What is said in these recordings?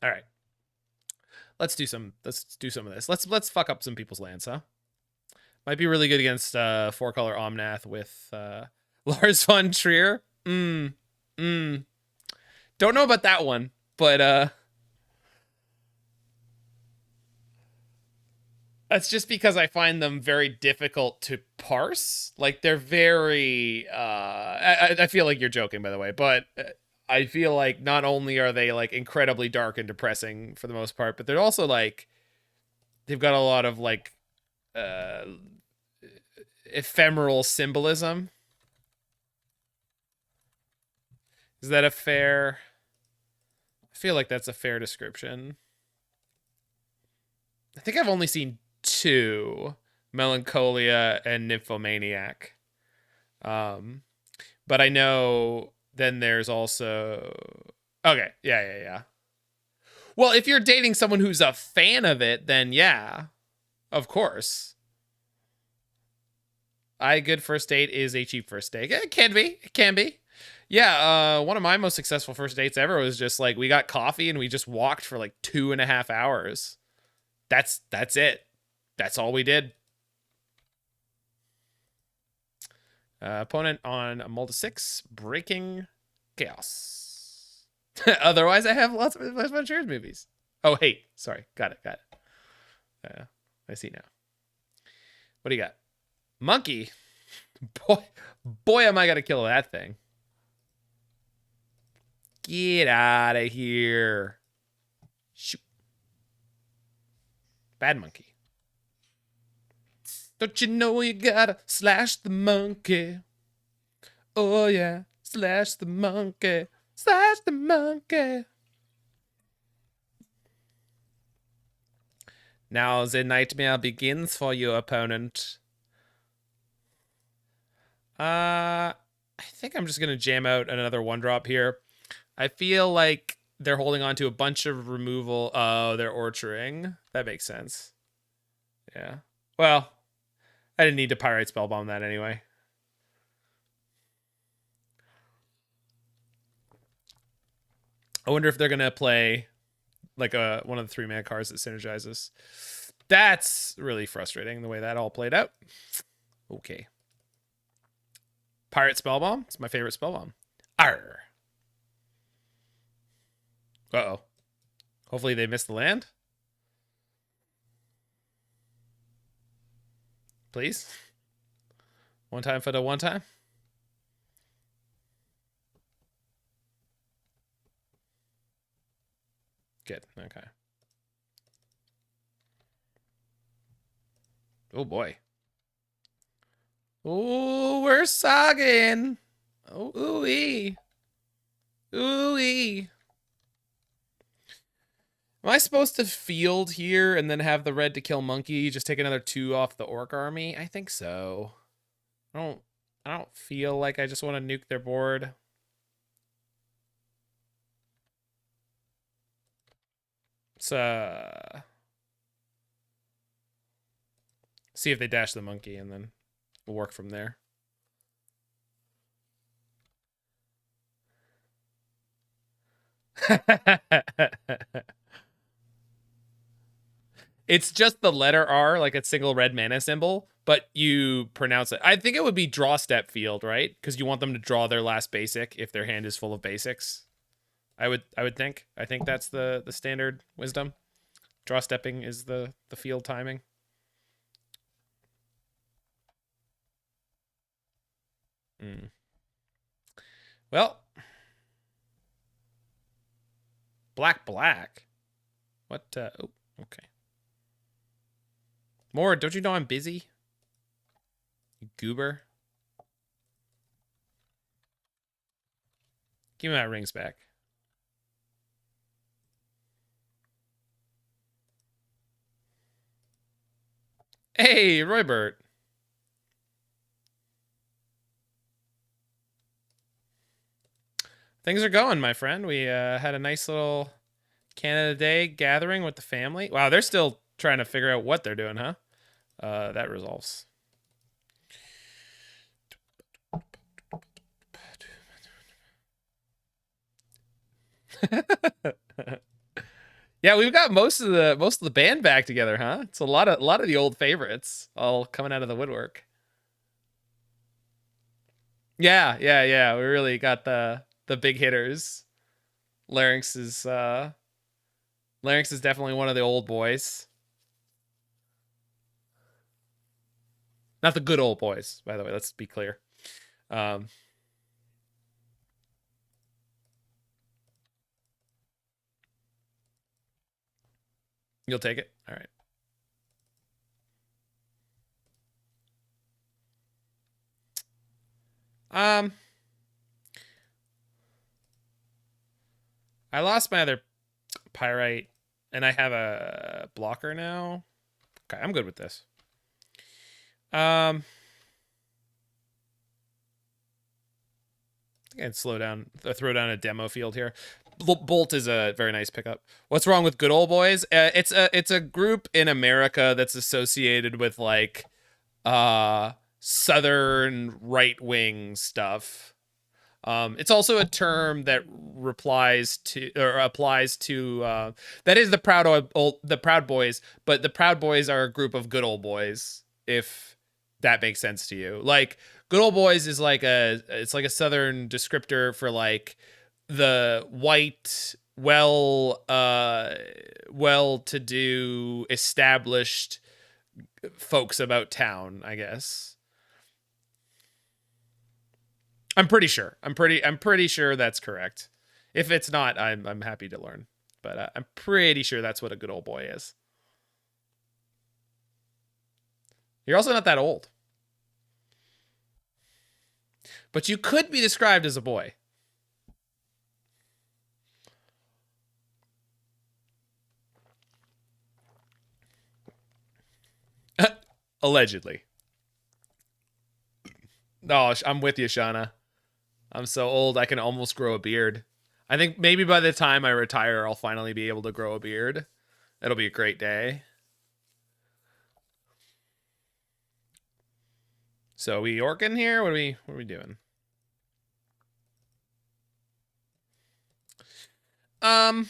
All right. Let's do some of this. Let's fuck up some people's lands, huh? Might be really good against 4-color Omnath with Lars von Trier. Don't know about that one, but that's just because I find them very difficult to parse. Like they're very I feel like you're joking, by the way, but I feel like not only are they like incredibly dark and depressing for the most part, but they're also like they've got a lot of like uh ephemeral symbolism. Is that a fair? I feel like that's a fair description. I think I've only seen two, Melancholia and Nymphomaniac. Um, but I know then there's also okay, yeah. Well, if you're dating someone who's a fan of it, then yeah, of course. I good first date is a cheap first date. It can be. It can be. Yeah, one of my most successful first dates ever was just like we got coffee and we just walked for like 2.5 hours. That's it. That's all we did. Opponent on a Multi 6, breaking chaos. Otherwise, I have lots of Cheers movies. Oh, hey, sorry. Got it. I see now. What do you got? Monkey. Boy, am I gonna kill that thing. Get out of here. Shoot. Bad monkey. Don't you know you gotta slash the monkey? Oh yeah, slash the monkey. Slash the monkey. Now the nightmare begins for your opponent. I think I'm just gonna jam out another 1-drop here. I feel like they're holding on to a bunch of removal. Oh, they're orcharding. That makes sense. Yeah. Well, I didn't need to Pyrite Spellbomb that anyway. I wonder if they're gonna play like one of the 3-mana cards that synergizes. That's really frustrating the way that all played out. Okay. Pirate Spellbomb. It's my favorite Spellbomb. Arr. Uh-oh. Hopefully they missed the land. Please. One time for the one time. Good. Okay. Oh boy. Oh, we're sogging. Oh, ooh-ee. Ooh-ee. Am I supposed to field here and then have the red to kill monkey? Just take another 2 off the orc army? I think so. I don't feel like I just want to nuke their board. So see if they dash the monkey and then we'll work from there. It's just the letter R, like a single red mana symbol, but you pronounce it. I think it would be draw step field, right? Because you want them to draw their last basic if their hand is full of basics. I would think. I think that's the standard wisdom. Draw stepping is the field timing. Mm. Well, black. What? Oh, okay. More, don't you know I'm busy? You goober. Give me my rings back. Hey, Roybert. Things are going, my friend. We had a nice little Canada Day gathering with the family. Wow, they're still trying to figure out what they're doing, huh? That resolves. Yeah, we've got most of the band back together, huh? It's a lot of the old favorites all coming out of the woodwork. Yeah, yeah, yeah. We really got the big hitters. Larynx is uh Larynx is definitely one of the old boys. Not the good old boys, by the way. Let's be clear. Um, you'll take it. All right. Um, I lost my other pyrite, and I have a blocker now. Okay, I'm good with this. I can slow down, throw down a demo field here. Bolt is a very nice pickup. What's wrong with good old boys? It's a group in America that's associated with like southern right wing stuff. It's also a term that replies to or applies to that is the Proud Boys, but the Proud Boys are a group of good old boys. If that makes sense to you, like good old boys is like a southern descriptor for like the white well to do established folks about town, I guess. I'm pretty sure that's correct. If it's not, I'm happy to learn. But I'm pretty sure that's what a good old boy is. You're also not that old, but you could be described as a boy. Allegedly. No, I'm with you, Shauna. I'm so old I can almost grow a beard. I think maybe by the time I retire, I'll finally be able to grow a beard. It'll be a great day. So we orking here? What are we doing? I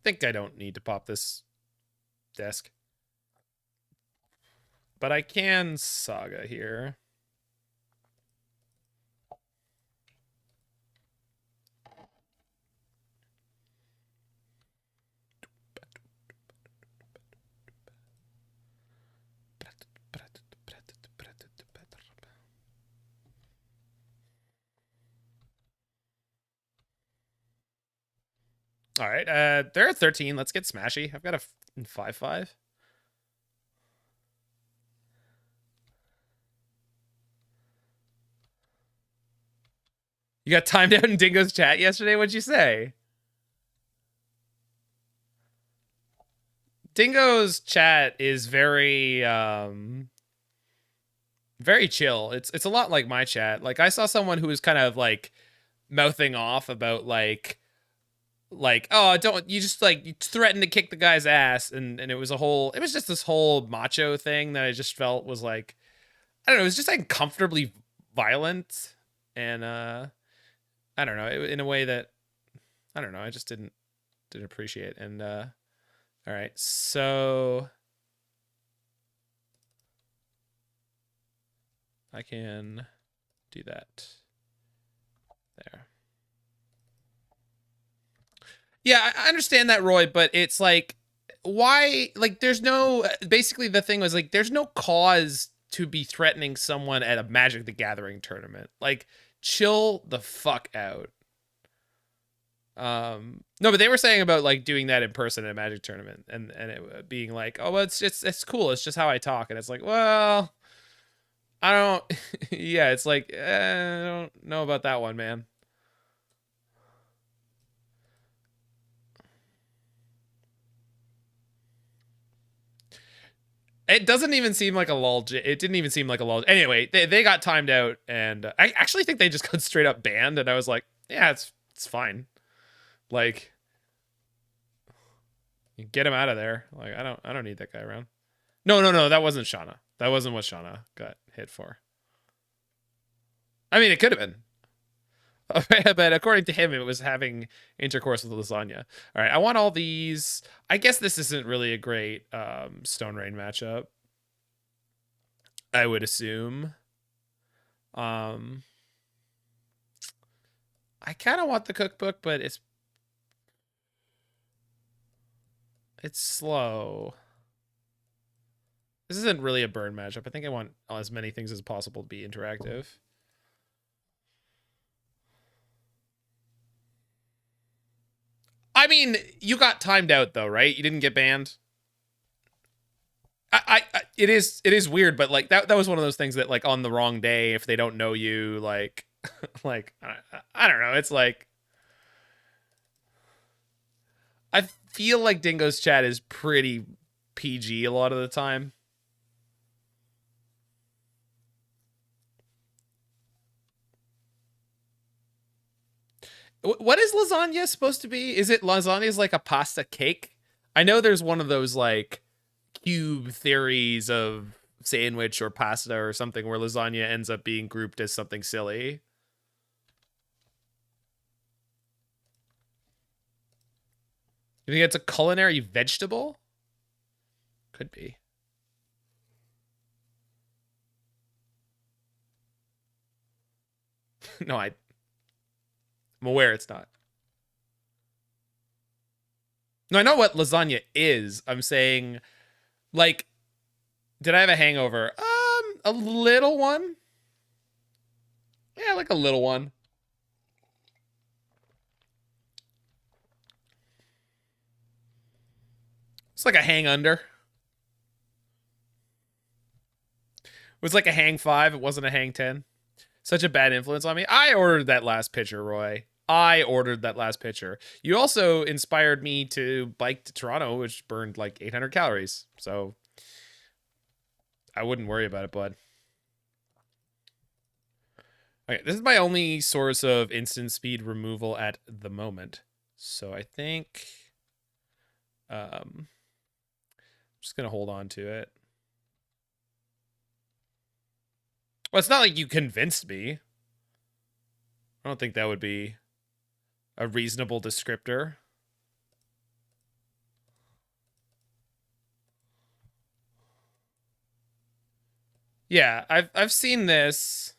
think I don't need to pop this desk. But I can Saga here. All right, they're at 13. Let's get smashy. I've got a 5/5. You got timed out in Dingo's chat yesterday. What'd you say? Dingo's chat is very chill. It's a lot like my chat. Like I saw someone who was kind of like mouthing off about like oh don't you just like you threaten to kick the guy's ass and it was just this whole macho thing that I just felt was like I don't know, it was just like uncomfortably violent and I don't know, in a way that I don't know, I just didn't appreciate. And all right, so I can do that there. Yeah, I understand that, Roy, but it's like why like there's no basically the thing was like there's no cause to be threatening someone at a Magic the Gathering tournament. Like chill the fuck out. No, but they were saying about like doing that in person at a Magic tournament and it being like, "Oh, well, it's cool. It's just how I talk." And it's like, "Well, I don't yeah, it's like I don't know about that one, man." It doesn't even seem like a lull. It didn't even seem like a lull. Anyway, they got timed out, and I actually think they just got straight up banned. And I was like, yeah, it's fine. Like, get him out of there. Like, I don't need that guy around. No, no, no, that wasn't Shauna. That wasn't what Shauna got hit for. I mean, it could have been. But according to him, it was having intercourse with lasagna. All right, I want all these. I guess this isn't really a great Stone Rain matchup. I would assume. Um, I kind of want the cookbook, but it's slow. This isn't really a burn matchup. I think I want as many things as possible to be interactive. I mean, you got timed out though, right? You didn't get banned. It is weird, but like that was one of those things that like on the wrong day, if they don't know you, like like I don't know. It's like I feel like Dingo's chat is pretty PG a lot of the time. What is lasagna supposed to be? Is it lasagna is like a pasta cake? I know there's one of those like cube theories of sandwich or pasta or something where lasagna ends up being grouped as something silly. You think it's a culinary vegetable? Could be. No, I'm aware it's not. No, I know what lasagna is. I'm saying, like, did I have a hangover? A little one. Yeah, like a little one. It's like a hang under. It was like a hang 5. It wasn't a hang 10. Such a bad influence on me. I ordered that last pitcher, Roy. I ordered that last pitcher. You also inspired me to bike to Toronto, which burned like 800 calories. So I wouldn't worry about it, bud. Okay, this is my only source of instant speed removal at the moment. So I think I'm just going to hold on to it. Well, it's not like you convinced me. I don't think that would be a reasonable descriptor. Yeah, I've seen this.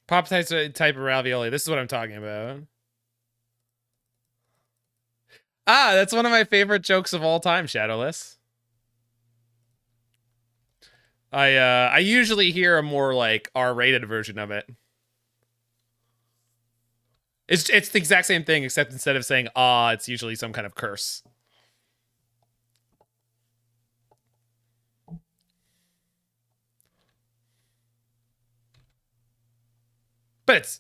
Pop type of ravioli. This is what I'm talking about. Ah, that's one of my favorite jokes of all time, Shadowless. I usually hear a more like R-rated version of it. It's the exact same thing, except instead of saying "ah," it's usually some kind of curse. But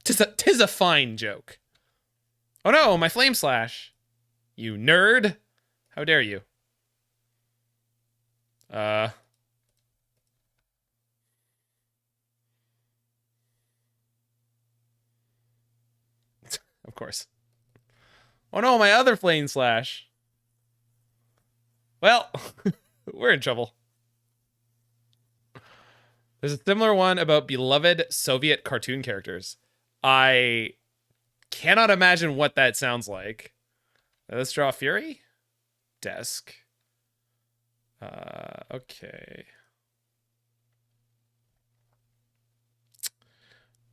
tis a fine joke. Oh no, my flame slash! You nerd! How dare you? Of course. Oh no, my other flame slash! Well, we're in trouble. There's a similar one about beloved Soviet cartoon characters. I cannot imagine what that sounds like. Let's draw Fury. Desk. Okay.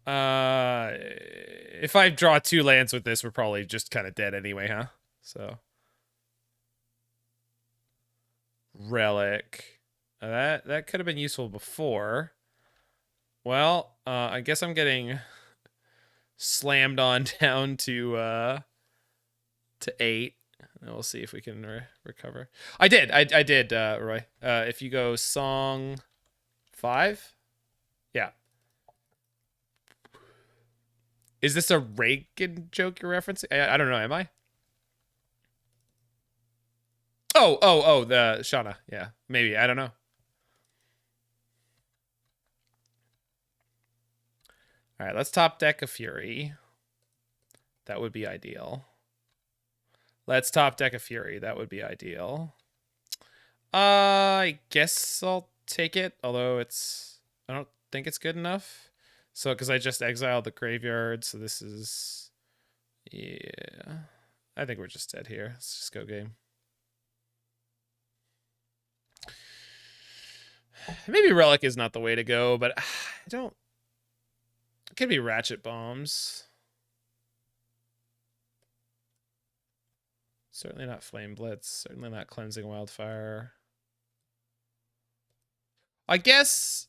If I draw 2 lands with this, we're probably just kind of dead anyway, huh? So. Relic. That could have been useful before. Well, I guess I'm getting slammed on down to 8. And we'll see if we can recover. I did, Roy. If you go song 5, yeah. Is this a Reagan joke you're referencing? I don't know. Am I? Oh, the Shauna. Yeah, maybe. I don't know. All right, let's top deck a Fury. That would be ideal. Let's top deck a Fury. That would be ideal. I guess I'll take it, although I don't think it's good enough. So, because I just exiled the graveyard, so this is, yeah. I think we're just dead here. Let's just go game. Maybe Relic is not the way to go, but I don't. It could be Ratchet Bombs. Certainly not Flame Blitz. Certainly not Cleansing Wildfire. I guess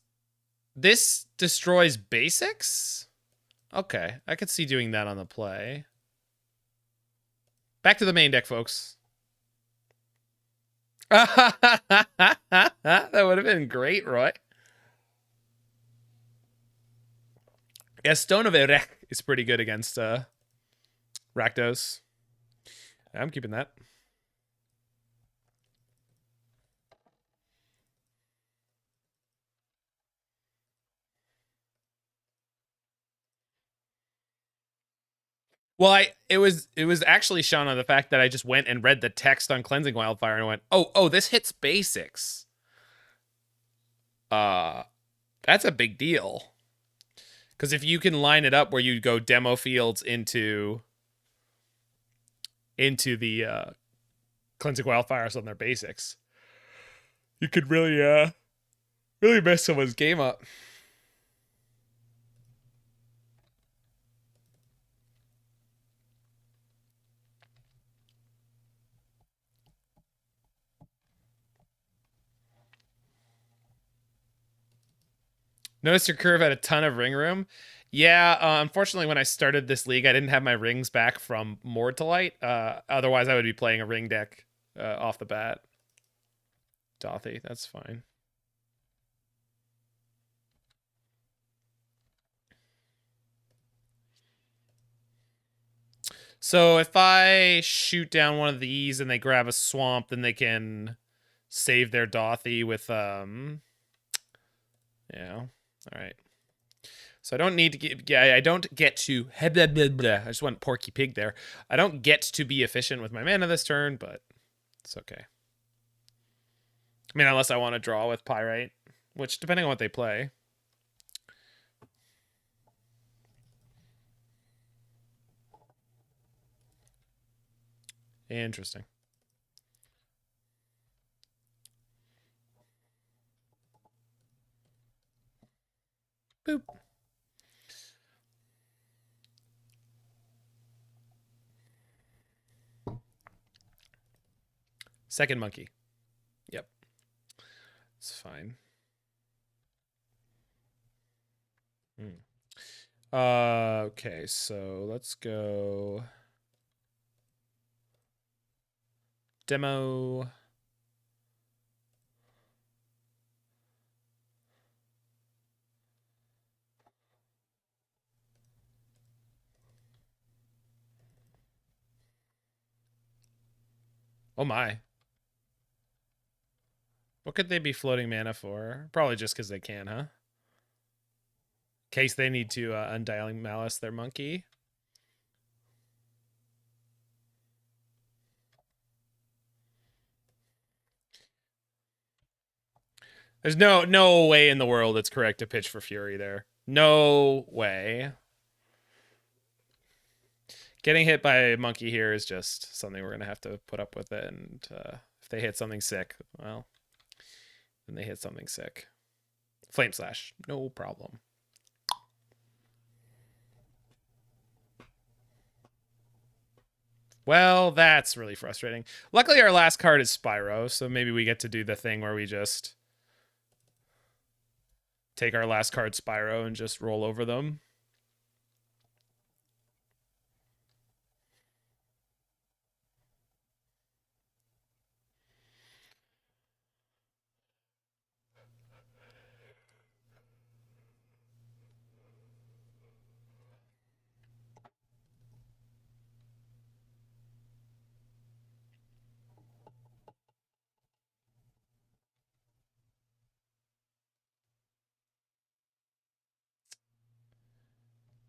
this destroys basics? Okay, I could see doing that on the play. Back to the main deck, folks. That would have been great, Roy. Yeah, Stone of Erech is pretty good against Rakdos. I'm keeping that. Well, it was actually shown on the fact that I just went and read the text on Cleansing Wildfire and I went, oh, this hits basics. That's a big deal. Because if you can line it up where you go demo fields into the Cleansing Wildfires on their basics, you could really mess someone's game up. Notice your curve had a ton of ring room. Yeah, unfortunately, when I started this league, I didn't have my rings back from Mortalite. Otherwise, I would be playing a ring deck off the bat. Dothy, that's fine. So if I shoot down one of these and they grab a swamp, then they can save their Dothy with yeah. All right. So I don't need to get. Yeah, I don't get to. I just went Porky Pig there. I don't get to be efficient with my mana this turn, but it's okay. I mean, unless I want to draw with Pyrite, which depending on what they play. Interesting. Boop. Second monkey. Yep. It's fine. Okay, so let's go demo. Oh my. What could they be floating mana for? Probably just because they can, huh? In case they need to Undialing Malice their monkey. There's no way in the world it's correct to pitch for Fury there. No way. Getting hit by a monkey here is just something we're going to have to put up with it. And if they hit something sick, well, then they hit something sick. Flame Slash, no problem. Well, that's really frustrating. Luckily, our last card is Spyro, so maybe we get to do the thing where we just take our last card Spyro and just roll over them.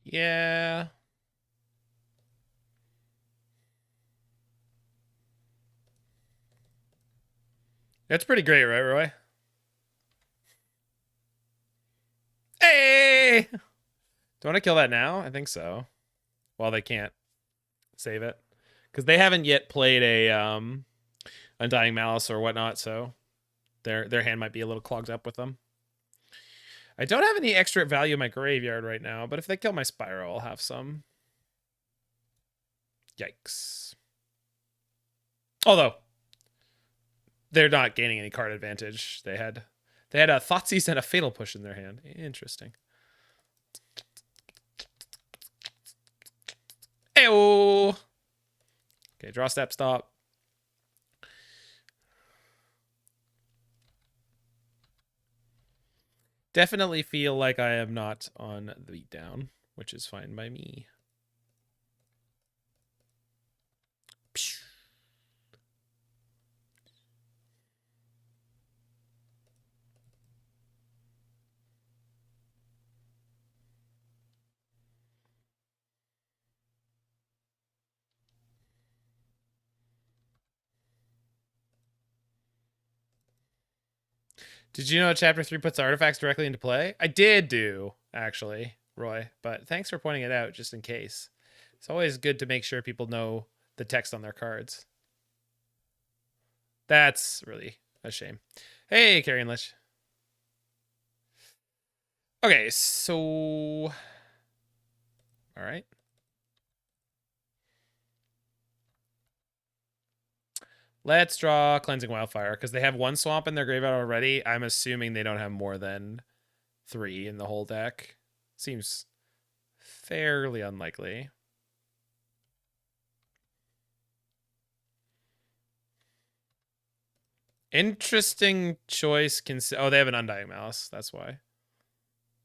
Yeah. That's pretty great, right, Roy? Hey! Do you want to kill that now? I think so. Well, they can't save it. Because they haven't yet played a Undying Malice or whatnot, so their hand might be a little clogged up with them. I don't have any extra value in my graveyard right now, but if they kill my Spiral, I'll have some. Yikes. Although, they're not gaining any card advantage. They had a Thoughtseize and a Fatal Push in their hand. Interesting. Ayo! Okay, draw, step, stop. Definitely feel like I am not on the beatdown, which is fine by me. Did you know Chapter 3 puts artifacts directly into play? I did do, actually, Roy, but thanks for pointing it out just in case. It's always good to make sure people know the text on their cards. That's really a shame. Hey, Carrion Lich. Okay, so... All right. Let's draw Cleansing Wildfire, because they have one swamp in their graveyard already. I'm assuming they don't have more than 3 in the whole deck. Seems fairly unlikely. Interesting choice. Oh, they have an Undying Mouse. That's why.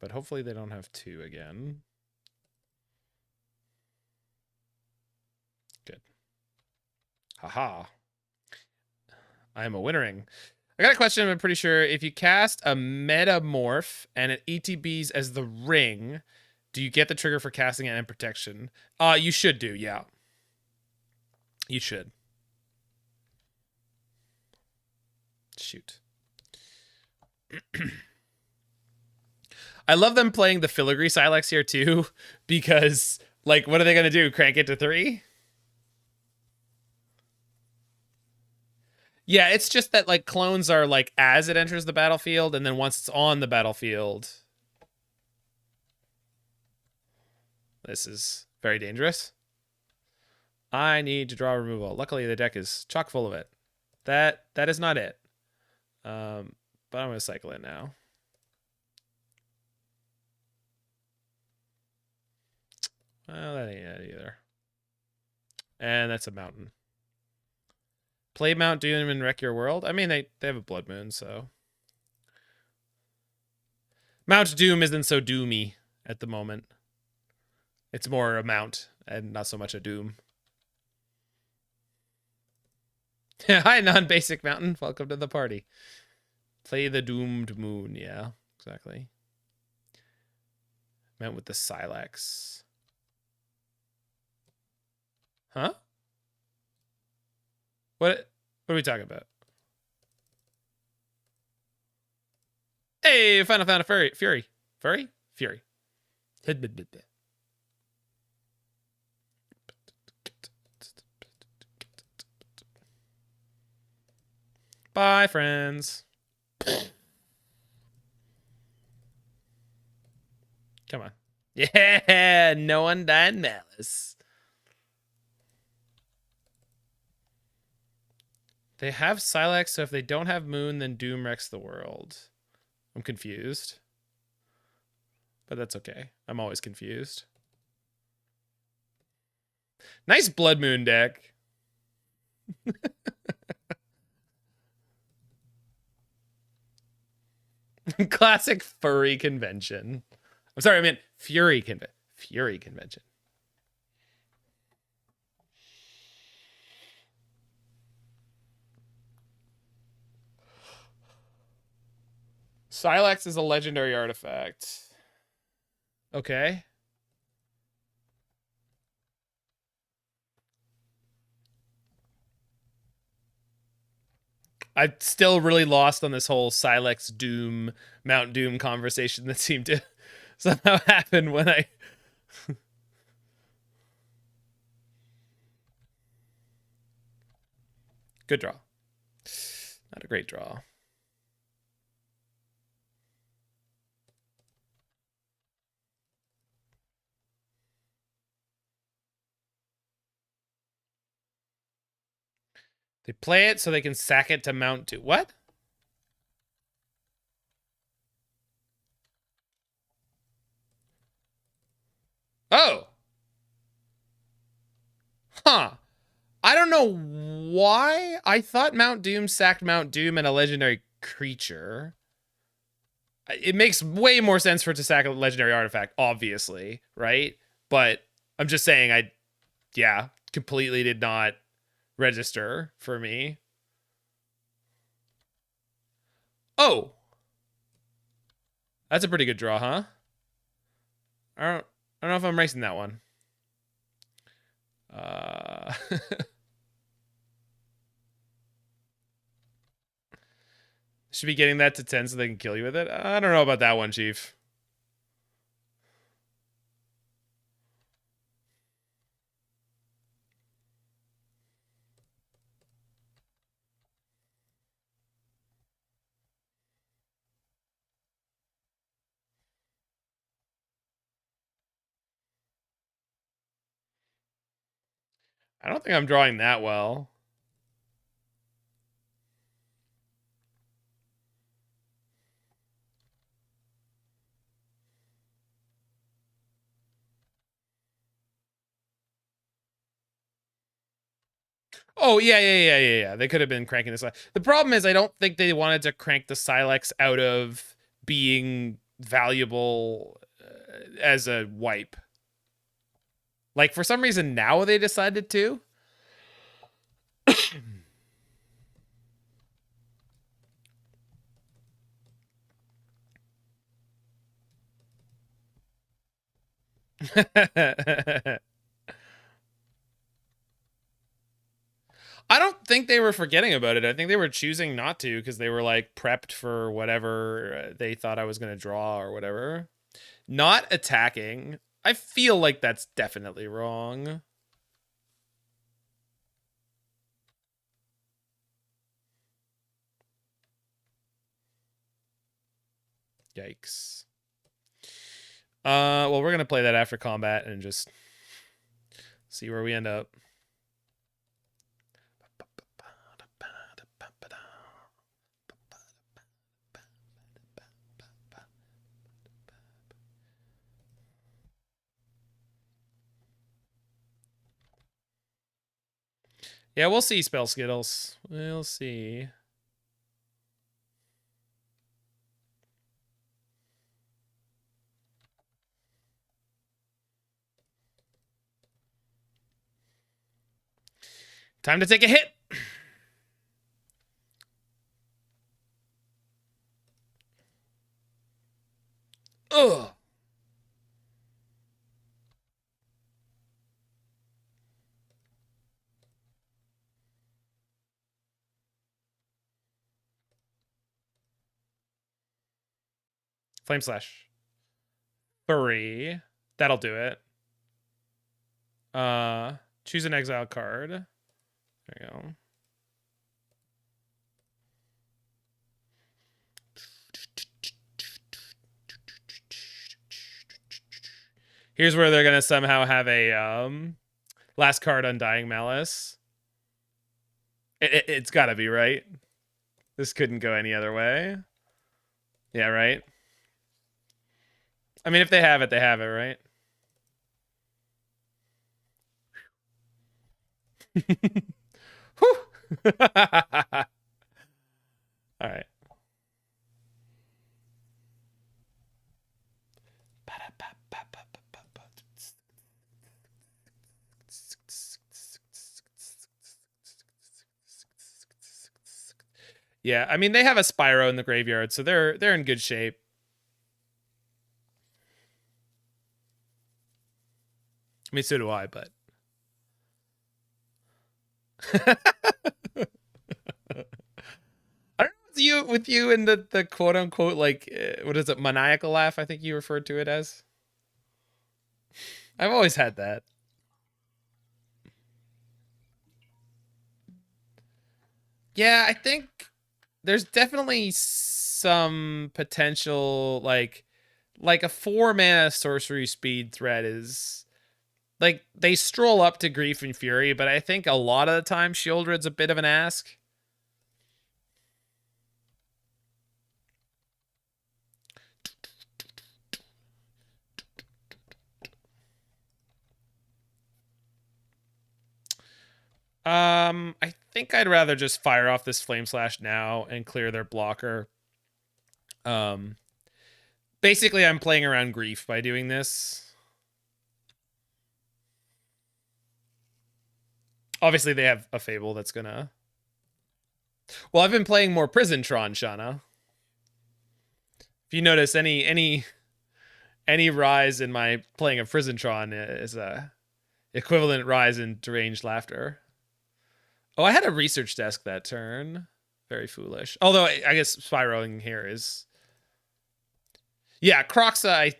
But hopefully they don't have 2 again. Good. Haha. I am a winnering. I got a question. I'm pretty sure if you cast a Metamorph and it ETBs as the ring, do you get the trigger for casting it and protection? You should do, yeah. You should. Shoot. I love them playing the Filigree Silex here too, because like, what are they gonna do? Crank it to 3? Yeah, it's just that like clones are like as it enters the battlefield, and then once it's on the battlefield, this is very dangerous. I need to draw removal. Luckily, the deck is chock full of it. That is not it. But I'm gonna cycle it now. Well, that ain't it either. And that's a mountain. Play Mount Doom and wreck your world. I mean, they have a Blood Moon, so Mount Doom isn't so doomy at the moment. It's more a mount and not so much a doom. Hi, non-basic mountain. Welcome to the party. Play the Doomed Moon. Yeah, exactly. Meant with the Silex. Huh? What are we talking about? Hey, found a furry. Fury. Furry? Fury. Bye, friends. Come on. Yeah, no Undying Malice. They have Silex, so if they don't have Moon, then Doom wrecks the world. I'm confused. But that's okay. I'm always confused. Nice Blood Moon deck. Classic furry convention. I'm sorry, I meant Fury convention. Silex is a legendary artifact. Okay. I'm still really lost on this whole Silex Doom, Mount Doom conversation that seemed to somehow happen when I. Good draw. Not a great draw. They play it so they can sack it to Mount Doom. What? Oh. Huh. I don't know why. I thought Mount Doom sacked Mount Doom and a legendary creature. It makes way more sense for it to sack a legendary artifact, obviously, right? But I'm just saying, yeah, completely did not register for me. Oh, that's a pretty good draw, huh? I don't know if I'm racing that one. Should be getting that to 10 so they can kill you with it. I don't know about that one, Chief. I don't think I'm drawing that well. Oh, yeah. They could have been cranking this. The problem is I don't think they wanted to crank the Silex out of being valuable as a wipe. Like, for some reason, now they decided to. I don't think they were forgetting about it. I think they were choosing not to because they were like prepped for whatever they thought I was going to draw or whatever. Not attacking. I feel like that's definitely wrong. Yikes. Well, we're going to play that after combat and just see where we end up. Yeah, we'll see, Spell Skittles. We'll see. Time to take a hit. Ugh. Flame Slash. 3. That'll do it. Choose an exile card. There you go. Here's where they're gonna somehow have a last card, Undying Malice. It's gotta be, right? This couldn't go any other way. Yeah, right? I mean, if they have it, right? All right. Yeah, I mean, they have a Spyro in the graveyard, so they're in good shape. I mean, so do I, but with you and the quote unquote like what is it, maniacal laugh? I think you referred to it as. I've always had that. Yeah, I think there's definitely some potential like a 4-mana sorcery speed threat is like they stroll up to Grief and Fury, but I think a lot of the time Shieldred's a bit of an ask. I think I'd rather just fire off this Flame Slash now and clear their blocker. Basically, I'm playing around Grief by doing this. Obviously, they have a Fable that's gonna... Well, I've been playing more Prison Tron, Shauna. If you notice, any rise in my playing of Prison Tron is a equivalent rise in Deranged Laughter. Oh, I had a research desk that turn. Very foolish. Although I guess spiraling here is... Yeah, Croxa I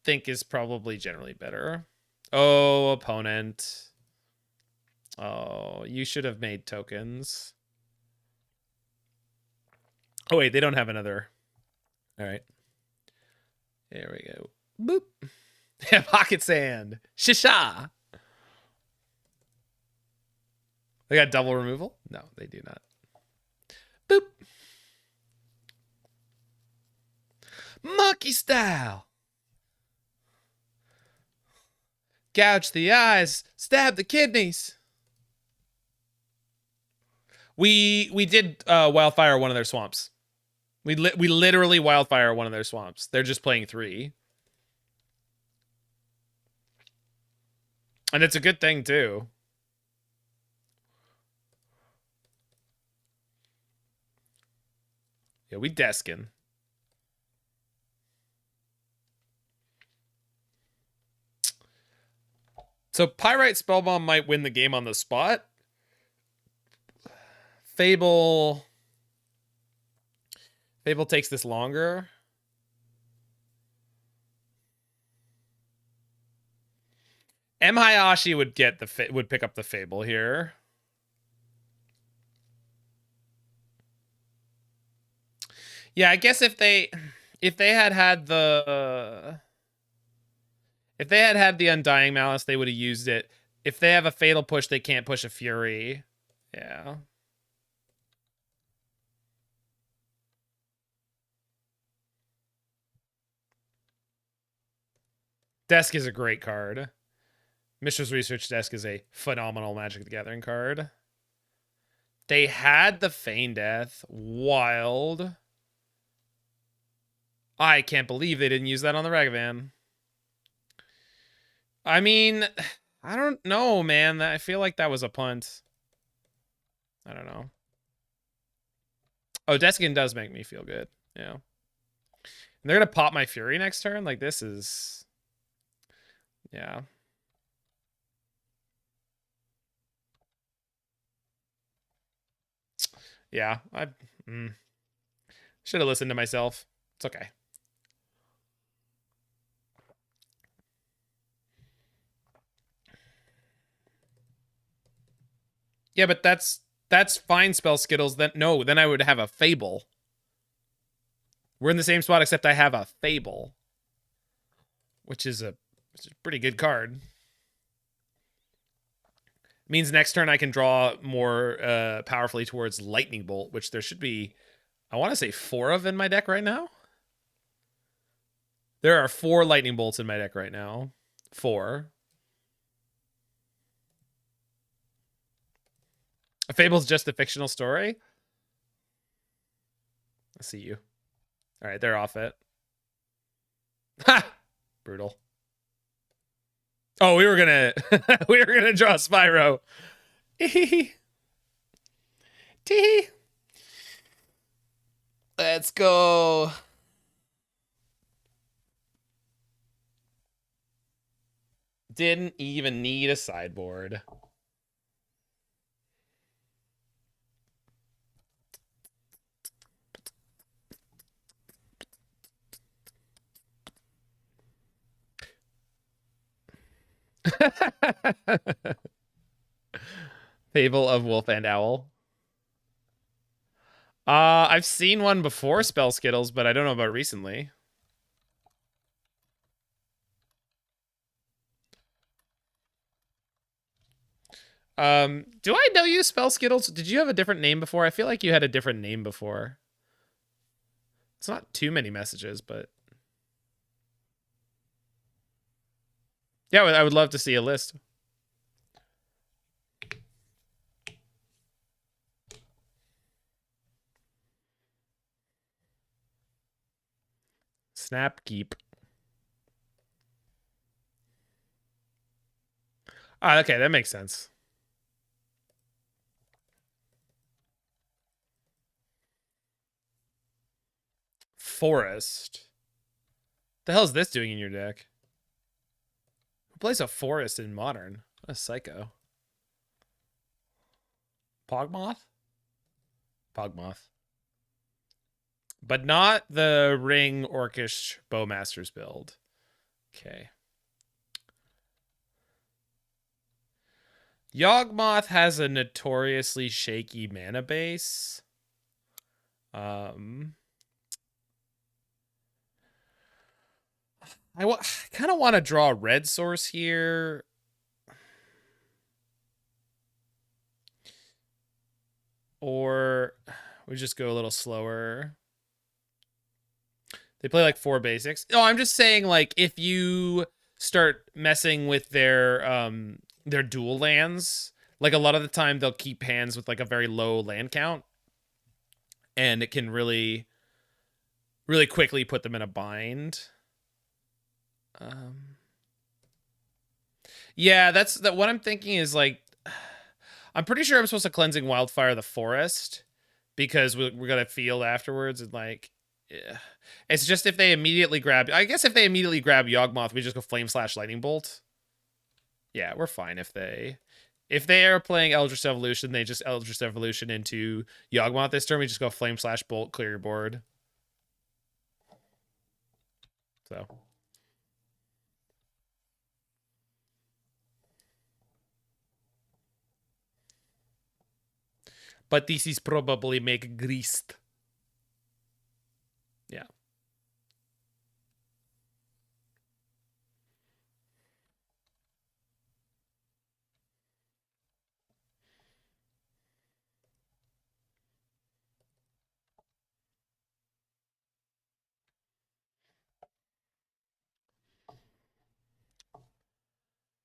think is probably generally better. Oh, opponent. Oh, you should have made tokens. Oh, wait, they don't have another. All right. There we go. Boop. Pocket sand. Shisha. They got double removal? No, they do not. Boop. Monkey style. Gouge the eyes. Stab the kidneys. We did wildfire one of their swamps. We literally wildfire one of their swamps. They're just playing 3. And it's a good thing too. Yeah, we deskin. So Pyrite Spellbomb might win the game on the spot. Fable takes this longer. M Hayashi would pick up the Fable here. Yeah, I guess if they had the Undying Malice, they would have used it. If they have a Fatal Push, they can't push a Fury. Yeah. Desk is a great card. Mishra's Research Desk is a phenomenal Magic the Gathering card. They had the Feign Death. Wild. I can't believe they didn't use that on the Ragavan. I mean, I don't know, man. I feel like that was a punt. I don't know. Oh, Deskin does make me feel good. Yeah. And they're going to pop my Fury next turn? Like, this is... Yeah. Yeah, I should have listened to myself. It's okay. Yeah, but that's fine, Spell Skittles. Then I would have a Fable. We're in the same spot, except I have a Fable, which is a pretty good card. Means next turn I can draw more powerfully towards Lightning Bolt, which there should be, I want to say 4 of in my deck right now. There are 4 Lightning Bolts in my deck right now. 4. A Fable's just a fictional story? I see you. All right, they're off it. Ha! Brutal. Oh, we were gonna draw Spyro. Tee. Let's go. Didn't even need a sideboard. Fable of Wolf and Owl. I've seen one before, Spell Skittles, but I don't know about recently. Do I know you, Spell Skittles? Did you have a different name before? I feel like you had a different name before. It's not too many messages, but yeah, I would love to see a list. Snapkeep. Ah, okay, that makes sense. Forest. The hell is this doing in your deck? Who plays a forest in Modern? What a psycho. Pogmoth? Pogmoth. But not the Ring Orcish Bowmasters build. Okay. Yawgmoth has a notoriously shaky mana base. I kind of want to draw a red source here. Or we just go a little slower. They play like 4 basics. Oh, I'm just saying, like, if you start messing with their dual lands, like a lot of the time they'll keep hands with like a very low land count, and it can really, really quickly put them in a bind. Yeah, that's that. What I'm thinking is like, I'm pretty sure I'm supposed to Cleansing Wildfire the forest because we're gonna field afterwards, and like, yeah. It's just if they immediately grab, I guess if they immediately grab Yawgmoth, we just go Flame Slash Lightning Bolt. Yeah, we're fine if they are playing Eldritch Evolution, they just Eldritch Evolution into Yawgmoth this turn. We just go Flame Slash Bolt, clear your board. So. But this is probably make greased. Yeah.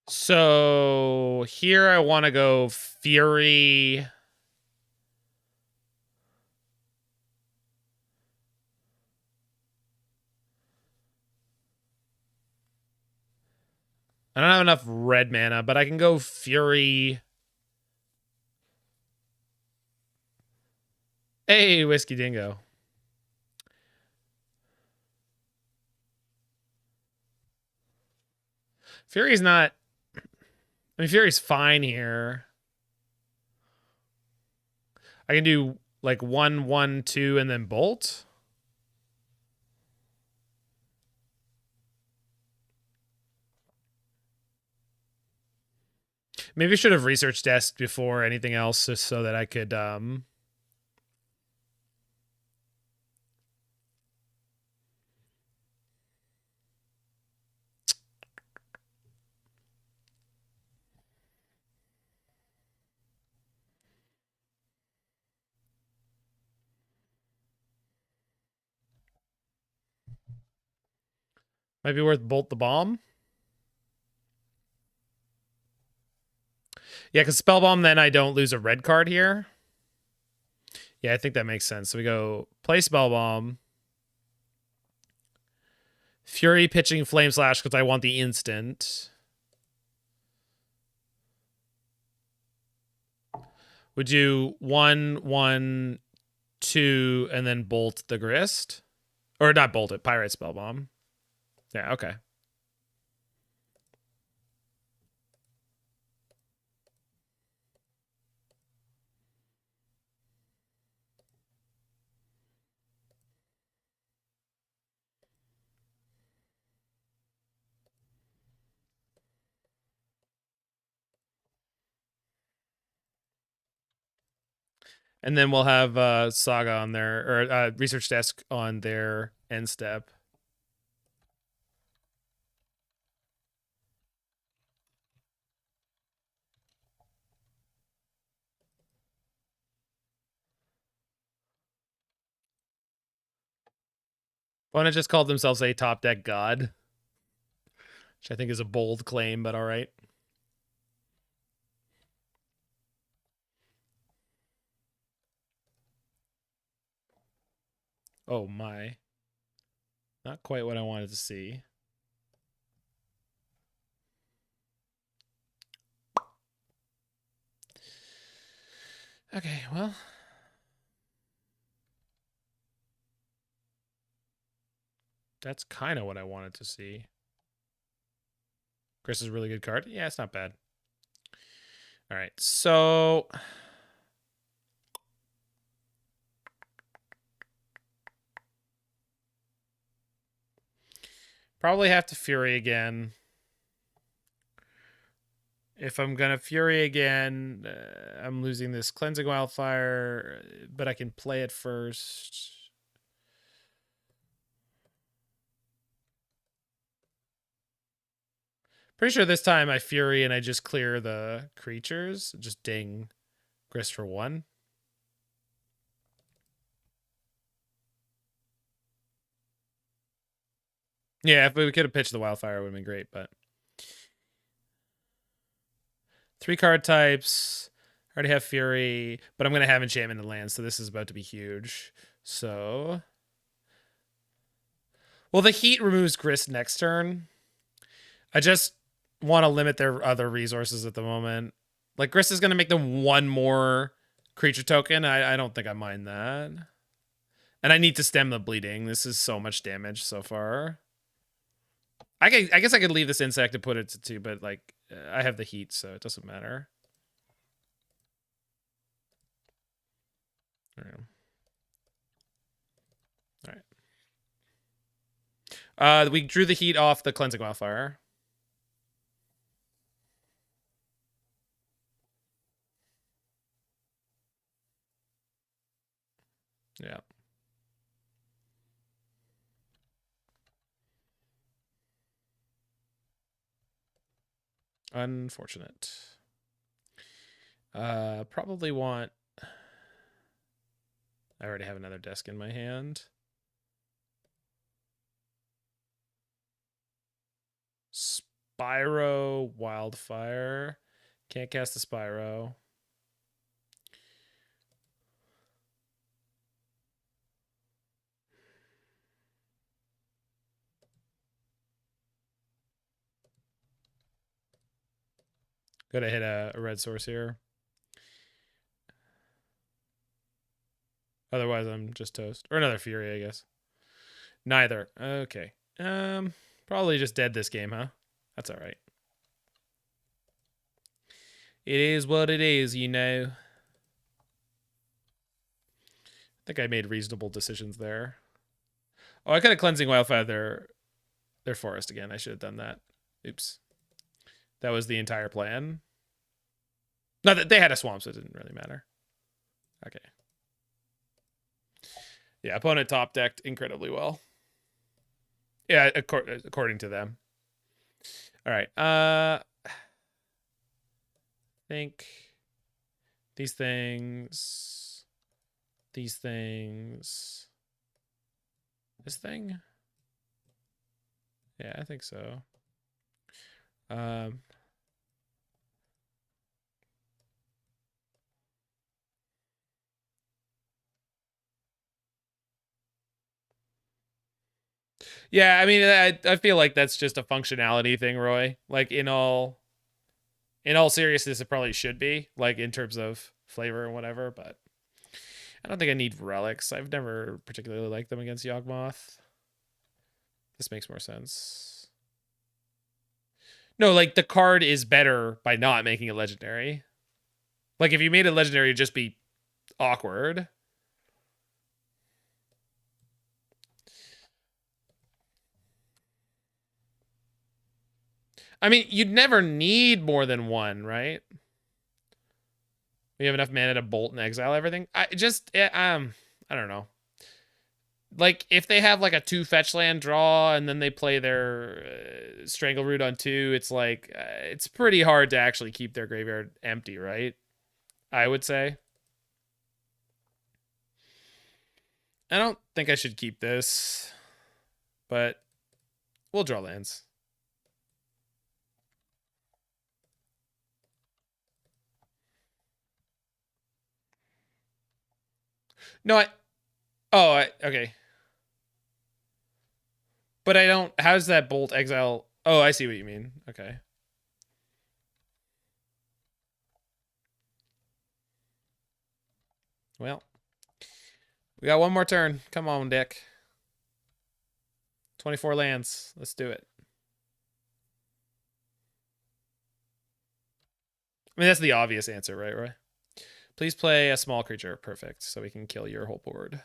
So here I want to go Fury. I don't have enough red mana, but I can go Fury. Hey, Whiskey Dingo. Fury's not... I mean, Fury's fine here. I can do like 1, 1, 2, and then Bolt. Maybe I should have researched desk before anything else just so that I could... Might be worth Bolt the Bomb. Yeah, because Spell Bomb, then I don't lose a red card here. Yeah, I think that makes sense. So we go play Spell Bomb. Fury pitching Flame Slash because I want the instant. We do 1, 1, 2, and then Bolt the Grist. Or not Bolt it, Pirate Spell Bomb. Yeah, okay. And then we'll have Saga on there, or Research Desk on their end step. Opponent just called themselves a top deck god, which I think is a bold claim, but all right. Oh my. Not quite what I wanted to see. Okay, well. That's kind of what I wanted to see. Chris is a really good card. Yeah, it's not bad. All right, so probably have to Fury again. If I'm gonna Fury again, I'm losing this Cleansing Wildfire, but I can play it first. Pretty sure this time I Fury and I just clear the creatures. Just ding Grist for 1. Yeah, if we could have pitched the Wildfire, it would have been great, but 3 card types. I already have Fury, but I'm going to have Enchantment and land, so this is about to be huge. So, well, the Heat removes Grist next turn. I just want to limit their other resources at the moment. Like, Grist is going to make them 1 more creature token. I don't think I mind that. And I need to stem the bleeding. This is so much damage so far. I guess I could leave this insect and put it to 2, but like I have the Heat, so it doesn't matter. All right. We drew the Heat off the Cleansing Wildfire. Yeah. Unfortunate. Probably want. I already have another desk in my hand. Spyro Wildfire. Can't cast the Spyro. Gotta hit a red source here. Otherwise, I'm just toast. Or another Fury, I guess. Neither. Okay. Probably just dead this game, huh? That's all right. It is what it is, you know. I think I made reasonable decisions there. Oh, I could have Cleansing Wildfire their forest again. I should have done that. Oops. That was the entire plan. No, they had a swamp, so it didn't really matter. Okay. Yeah, opponent top decked incredibly well. Yeah, according to them. All right. Think these things. These things. This thing? Yeah, I think so. Yeah, I mean, I feel like that's just a functionality thing, Roy. Like in all seriousness, it probably should be like in terms of flavor and whatever, but I don't think I need relics. I've never particularly liked them against Yawgmoth. This makes more sense. No, like the card is better by not making it legendary. Like if you made it legendary, it'd just be awkward. I mean, you'd never need more than one, right? We have enough mana to bolt and exile everything. I don't know. Like if they have like a 2 fetch land draw and then they play their Strangle Root on 2, it's like it's pretty hard to actually keep their graveyard empty, right? I would say. I don't think I should keep this, but we'll draw lands. No, okay. But I don't, how's that bolt exile? Oh, I see what you mean. Okay. Well, we got one more turn. Come on, Dick. 24 lands. Let's do it. I mean, that's the obvious answer, right, Roy? Please play a small creature. Perfect. So we can kill your whole board.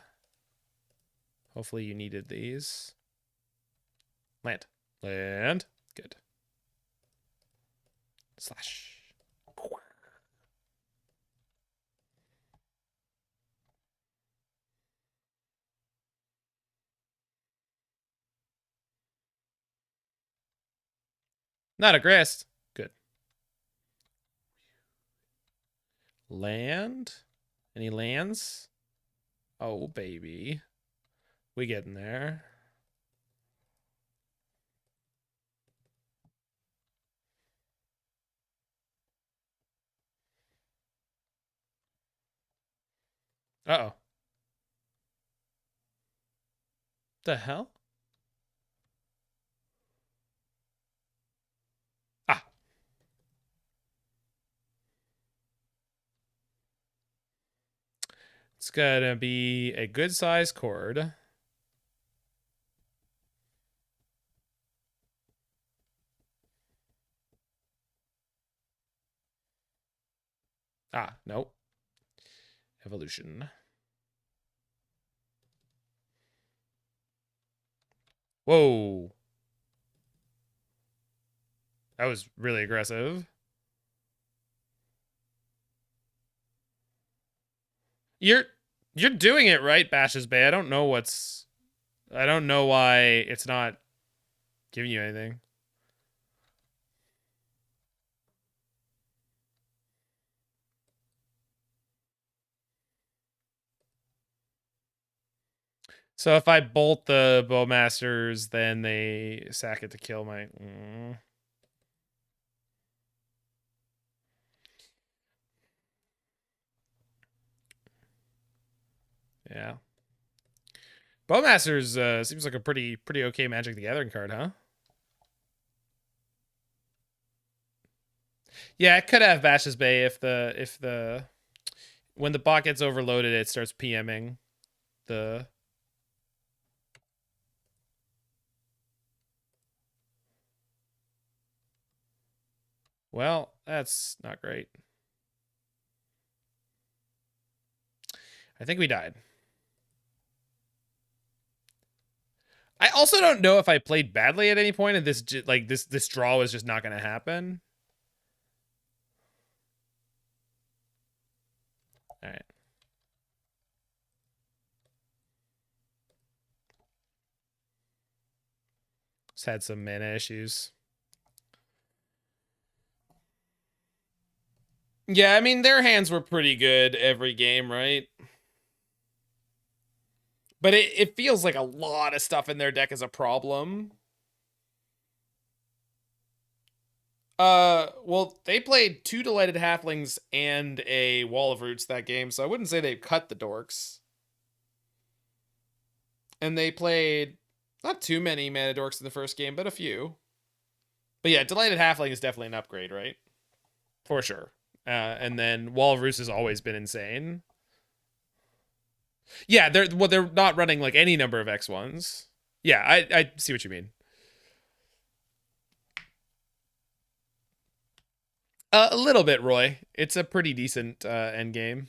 Hopefully you needed these. Land. Land. Good. Slash. Not aggressed. Good. Land? Any lands? Oh, baby. We getting there. Uh-oh. The hell? Ah. It's gonna be a good size cord. Ah, nope. Evolution. Whoa. That was really aggressive. You're doing it right, Bash's Bay. I don't know why it's not giving you anything. So if I bolt the Bowmasters, then they sack it to kill my... Yeah. Bowmasters seems like a pretty okay Magic the Gathering card, huh? Yeah, it could have Bash's Bay if the when the bot gets overloaded, it starts PMing the... Well, that's not great. I think we died. I also don't know if I played badly at any point and this this draw was just not going to happen. All right. Just had some mana issues. Yeah, I mean, their hands were pretty good every game, right? But it feels like a lot of stuff in their deck is a problem. Well, they played 2 Delighted Halflings and a Wall of Roots that game, so I wouldn't say they cut the dorks. And they played not too many mana dorks in the first game, but a few. But yeah, Delighted Halfling is definitely an upgrade, right? For sure. And then Wall of Roots has always been insane. Yeah, they're not running like any number of X1s. Yeah, I see what you mean. A little bit, Roy. It's a pretty decent end game.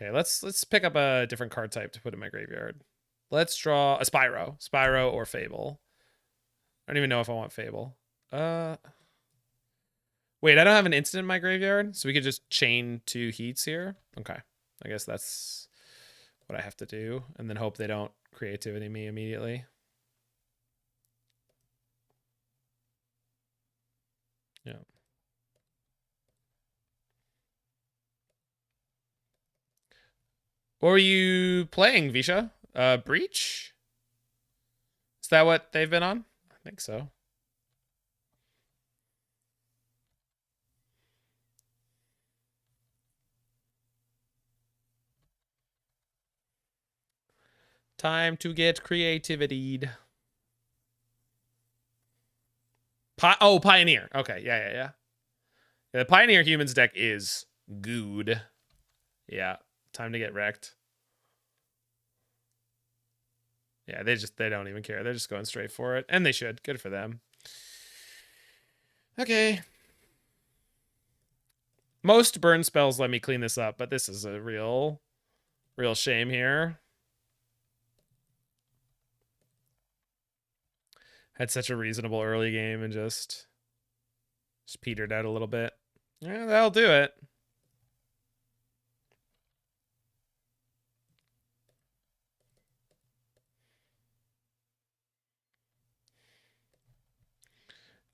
Okay, let's pick up a different card type to put in my graveyard. Let's draw a Spyro or Fable. I don't even know if I want Fable. Wait, I don't have an instant in my graveyard, so we could just chain 2 heats here. Okay, I guess that's what I have to do, and then hope they don't creativity me immediately. Yeah. What were you playing, Visha? Breach? Is that what they've been on? I think so. Time to get creativity. Pioneer. Okay, yeah. The Pioneer Humans deck is good. Yeah, time to get wrecked. Yeah, they don't even care. They're just going straight for it, and they should. Good for them. Okay. Most burn spells let me clean this up, but this is a real shame here. Had such a reasonable early game and just petered out a little bit. Yeah, that'll do it.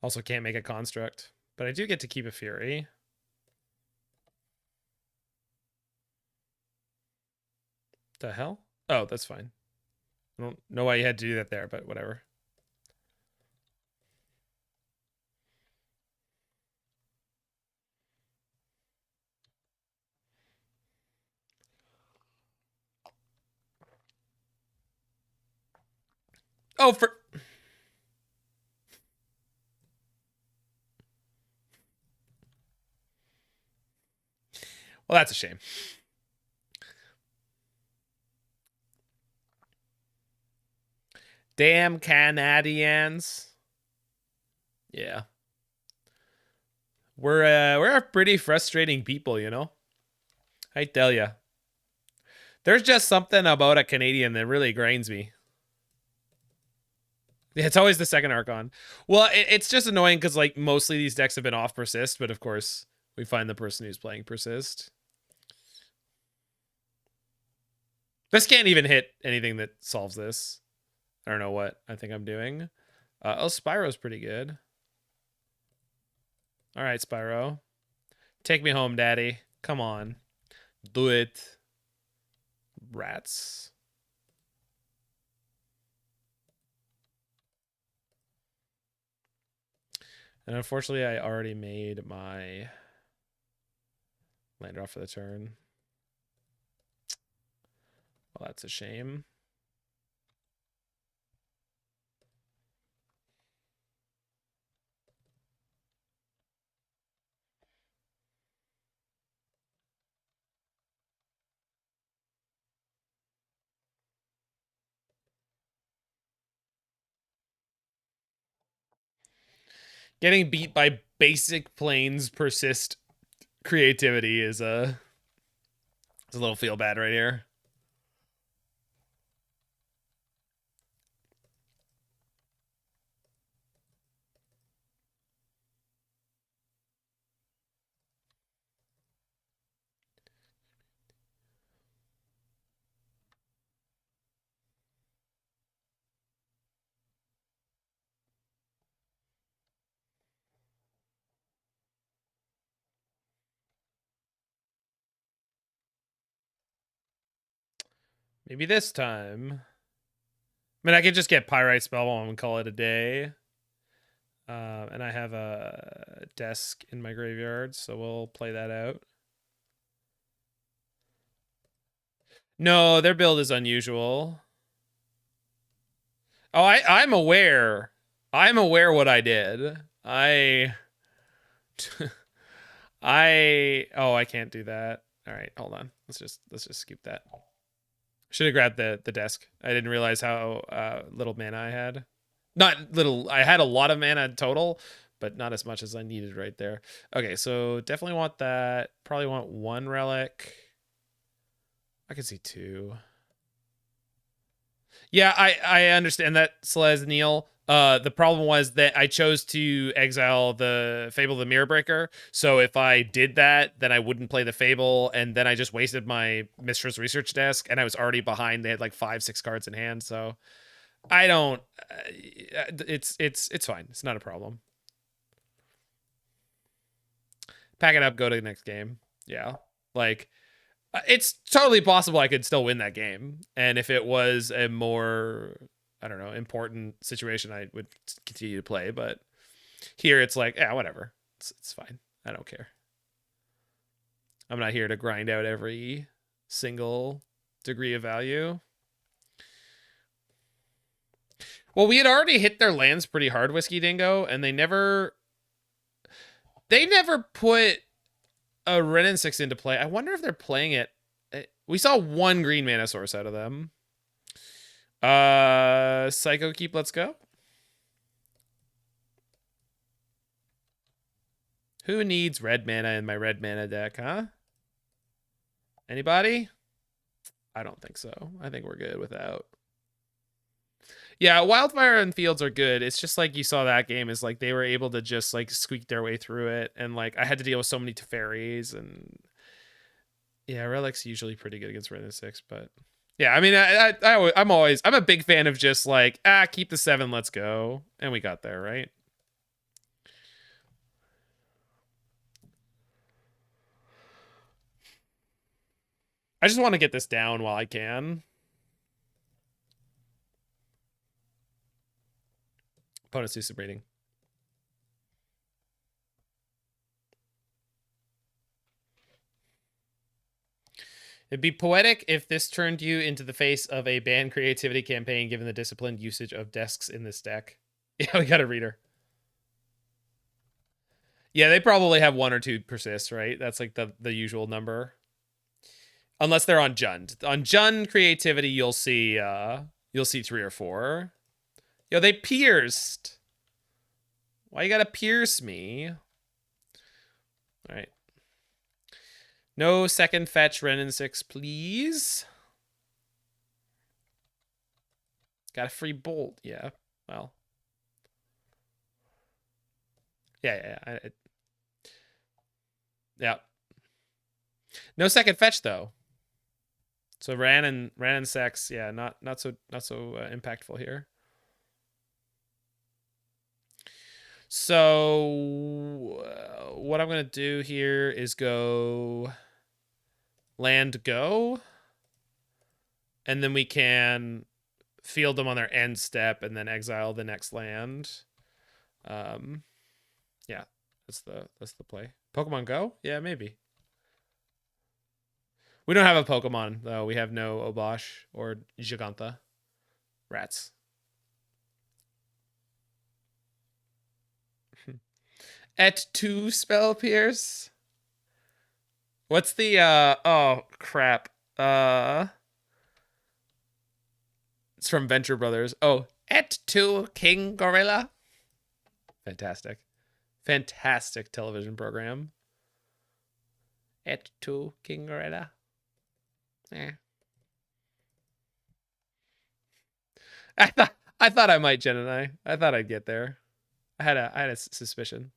Also can't make a construct, but I do get to keep a Fury. The hell? Oh, that's fine. I don't know why you had to do that there, but whatever. Oh, well, that's a shame. Damn Canadians. Yeah. We're a pretty frustrating people, you know? I tell ya. There's just something about a Canadian that really grinds me. Yeah, it's always the second Archon. Well, it's just annoying because like mostly these decks have been off Persist, but of course we find the person who's playing Persist. This can't even hit anything that solves this. I don't know what I think I'm doing. Oh, Spyro's pretty good. All right, Spyro. Take me home, Daddy. Come on. Do it. Rats. And unfortunately, I already made my land draw for the turn. Well, that's a shame. Getting beat by basic planes persist creativity is a little feel bad right here. Maybe this time. I mean, I could just get Pyrite Spellbomb and call it a day. And I have a desk in my graveyard, so we'll play that out. No, their build is unusual. Oh, I'm aware. I'm aware what I did. I can't do that. All right, hold on. Let's just skip that. Should have grabbed the desk. I didn't realize how little mana I had. Not little. I had a lot of mana total, but not as much as I needed right there. Okay, so definitely want that. Probably want 1 relic. I could see 2. Yeah, I understand that, Celeste Neil. The problem was that I chose to exile the Fable of the Mirror Breaker. So if I did that, then I wouldn't play the Fable, and then I just wasted my Mistress Research Desk, and I was already behind. They had like 5-6 cards in hand, so I don't. It's fine. It's not a problem. Pack it up. Go to the next game. Yeah, like it's totally possible I could still win that game, and if it was a more, I don't know, important situation, I would continue to play. But here it's like, yeah, whatever. It's fine. I don't care. I'm not here to grind out every single degree of value. Well, we had already hit their lands pretty hard, Whiskey Dingo, and they never put a Ren and 6 into play. I wonder if they're playing it. We saw 1 green mana source out of them. Psycho Keep, let's go. Who needs red mana in my red mana deck, huh? Anybody? I don't think so. I think we're good without. Yeah, Wildfire and Fields are good. It's just like you saw that game is like they were able to just like squeak their way through it, and like I had to deal with so many Teferis, and yeah, Relic's usually pretty good against Red and 6, but yeah, I mean, I'm a big fan of just like, keep the 7, let's go, and we got there, right? I just want to get this down while I can. Opponent's Lucid Rating. It'd be poetic if this turned you into the face of a banned creativity campaign, given the disciplined usage of desks in this deck. Yeah, we got a reader. Yeah, they probably have 1 or 2 persists, right? That's like the usual number. Unless they're on Jund. On Jund creativity, you'll see 3 or 4. Yo, they pierced. Why you gotta pierce me? All right. No second fetch, Ren and 6, please. Got a free bolt. Yeah. Well. Yeah. Yeah. No second fetch though. So Ran and Sex, yeah, not so impactful here. So what I'm gonna do here is go land go, and then we can field them on their end step and then exile the next land. Yeah, that's the play. Pokemon Go? Yeah, maybe. We don't have a Pokemon though. We have no Obosh or Giganta. Rats. Et tu spell pierce? What's the oh crap. It's from Venture Brothers. Oh, et tu King Gorilla? Fantastic. Fantastic television program. Et tu King Gorilla? Eh. I thought I might, Jen and I thought I'd get there. I had a suspicion.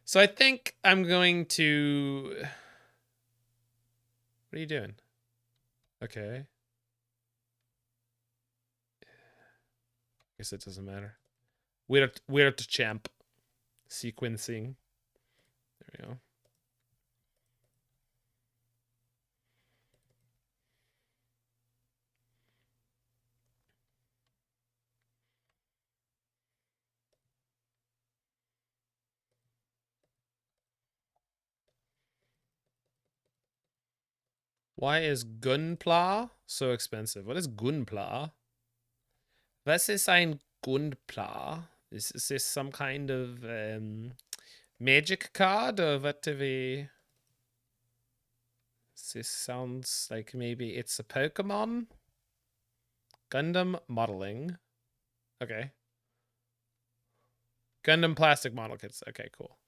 So I think I'm going to. What are you doing? Okay. Guess it doesn't matter. Weird champ. Sequencing. There we go. Why is Gunpla so expensive? What is Gunpla? Was ist ein Gunpla? Is this some kind of magic card or what do we... This sounds like maybe it's a Pokemon? Gundam modeling. Okay. Gundam plastic model kits. Okay, cool.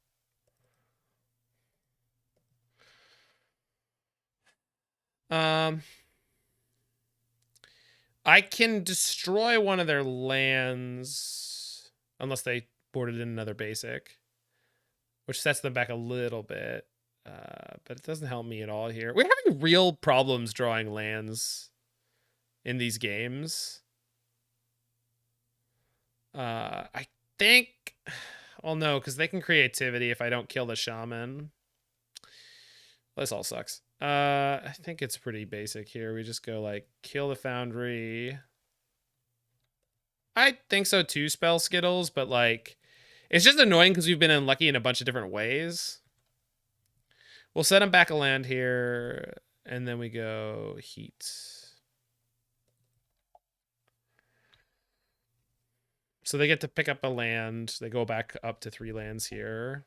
I can destroy one of their lands unless they boarded in another basic, which sets them back a little bit. But it doesn't help me at all here. We're having real problems drawing lands in these games. I think, well, no, because they can creativity if I don't kill the shaman. This all sucks. I think it's pretty basic here. We just go like kill the foundry. I think so too, spell skittles, but like it's just annoying because we've been unlucky in a bunch of different ways. We'll set him back a land here, and then we go heat. So they get to pick up a land. They go back up to 3 lands here.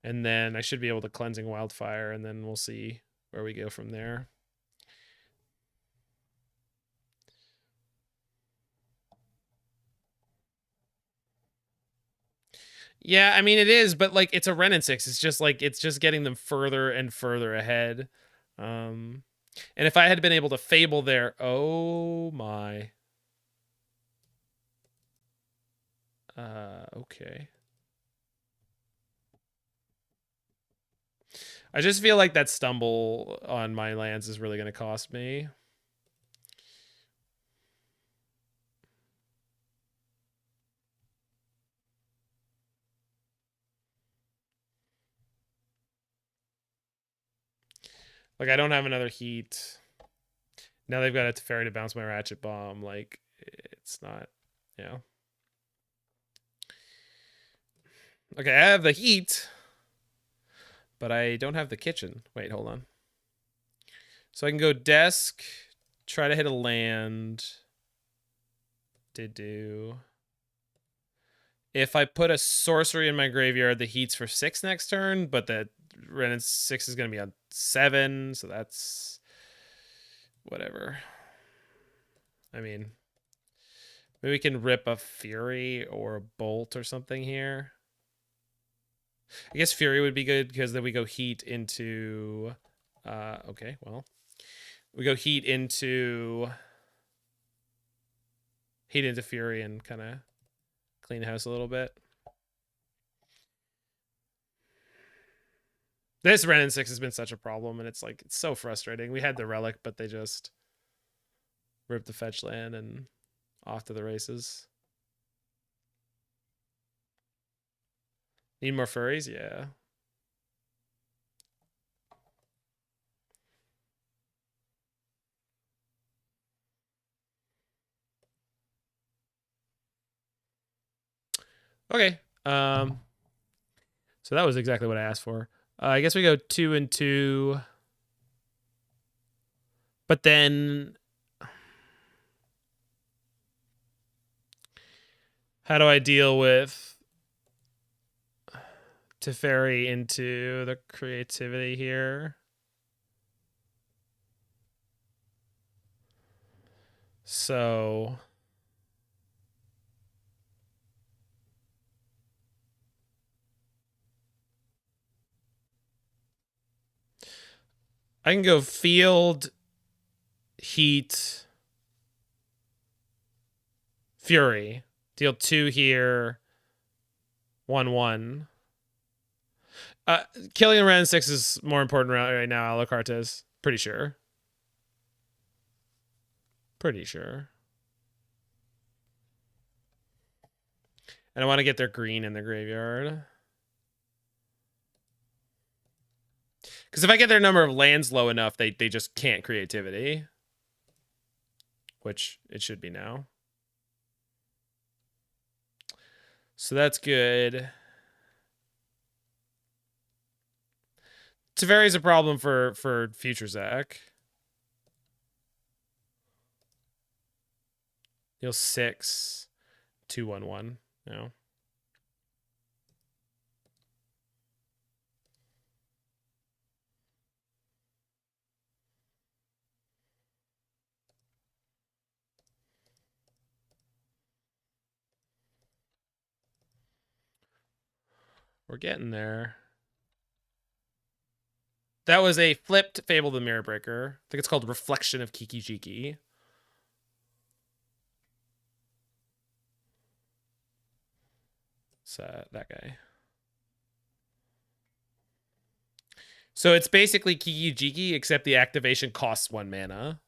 And then I should be able to Cleansing Wildfire, and then we'll see where we go from there. Yeah, I mean it is, but like it's a Wrenn and 6. It's just like it's just getting them further and further ahead. And if I had been able to Fable there, oh my. Okay. I just feel like that stumble on my lands is really going to cost me. Like I don't have another heat. Now they've got a Teferi to bounce my Ratchet Bomb. Like it's not, you know. Okay, I have the heat, but I don't have the kitchen. Wait, hold on. So I can go desk, try to hit a land. Did do. If I put a sorcery in my graveyard, the heat's for 6 next turn, but the Wrenn and 6 is going to be on 7, so that's whatever. I mean, maybe we can rip a Fury or a Bolt or something here. I guess Fury would be good because then we go heat into... okay, well. We go heat into Fury and kind of clean house a little bit. This Wrenn and 6 has been such a problem, and it's like it's so frustrating. We had the relic, but they just ripped the fetch land and off to the races. Need more furries? Yeah. Okay. So that was exactly what I asked for. I guess we go 2 and 2. But then how do I deal with Teferi into the creativity here? So I can go field, heat, Fury. Deal 2 here. 1/1. Killing Wrenn 6 is more important right now, Alucard. Pretty sure. Pretty sure. And I want to get their green in the graveyard. Because if I get their number of lands low enough, they just can't creativity. Which it should be now. So that's good. Teferi's a problem for future Zach. Deal 6, 2/1/1. No. We're getting there. That was a flipped Fable the Mirror Breaker. I think it's called Reflection of Kiki Jiki. So that guy. So it's basically Kiki Jiki, except the activation costs 1 mana.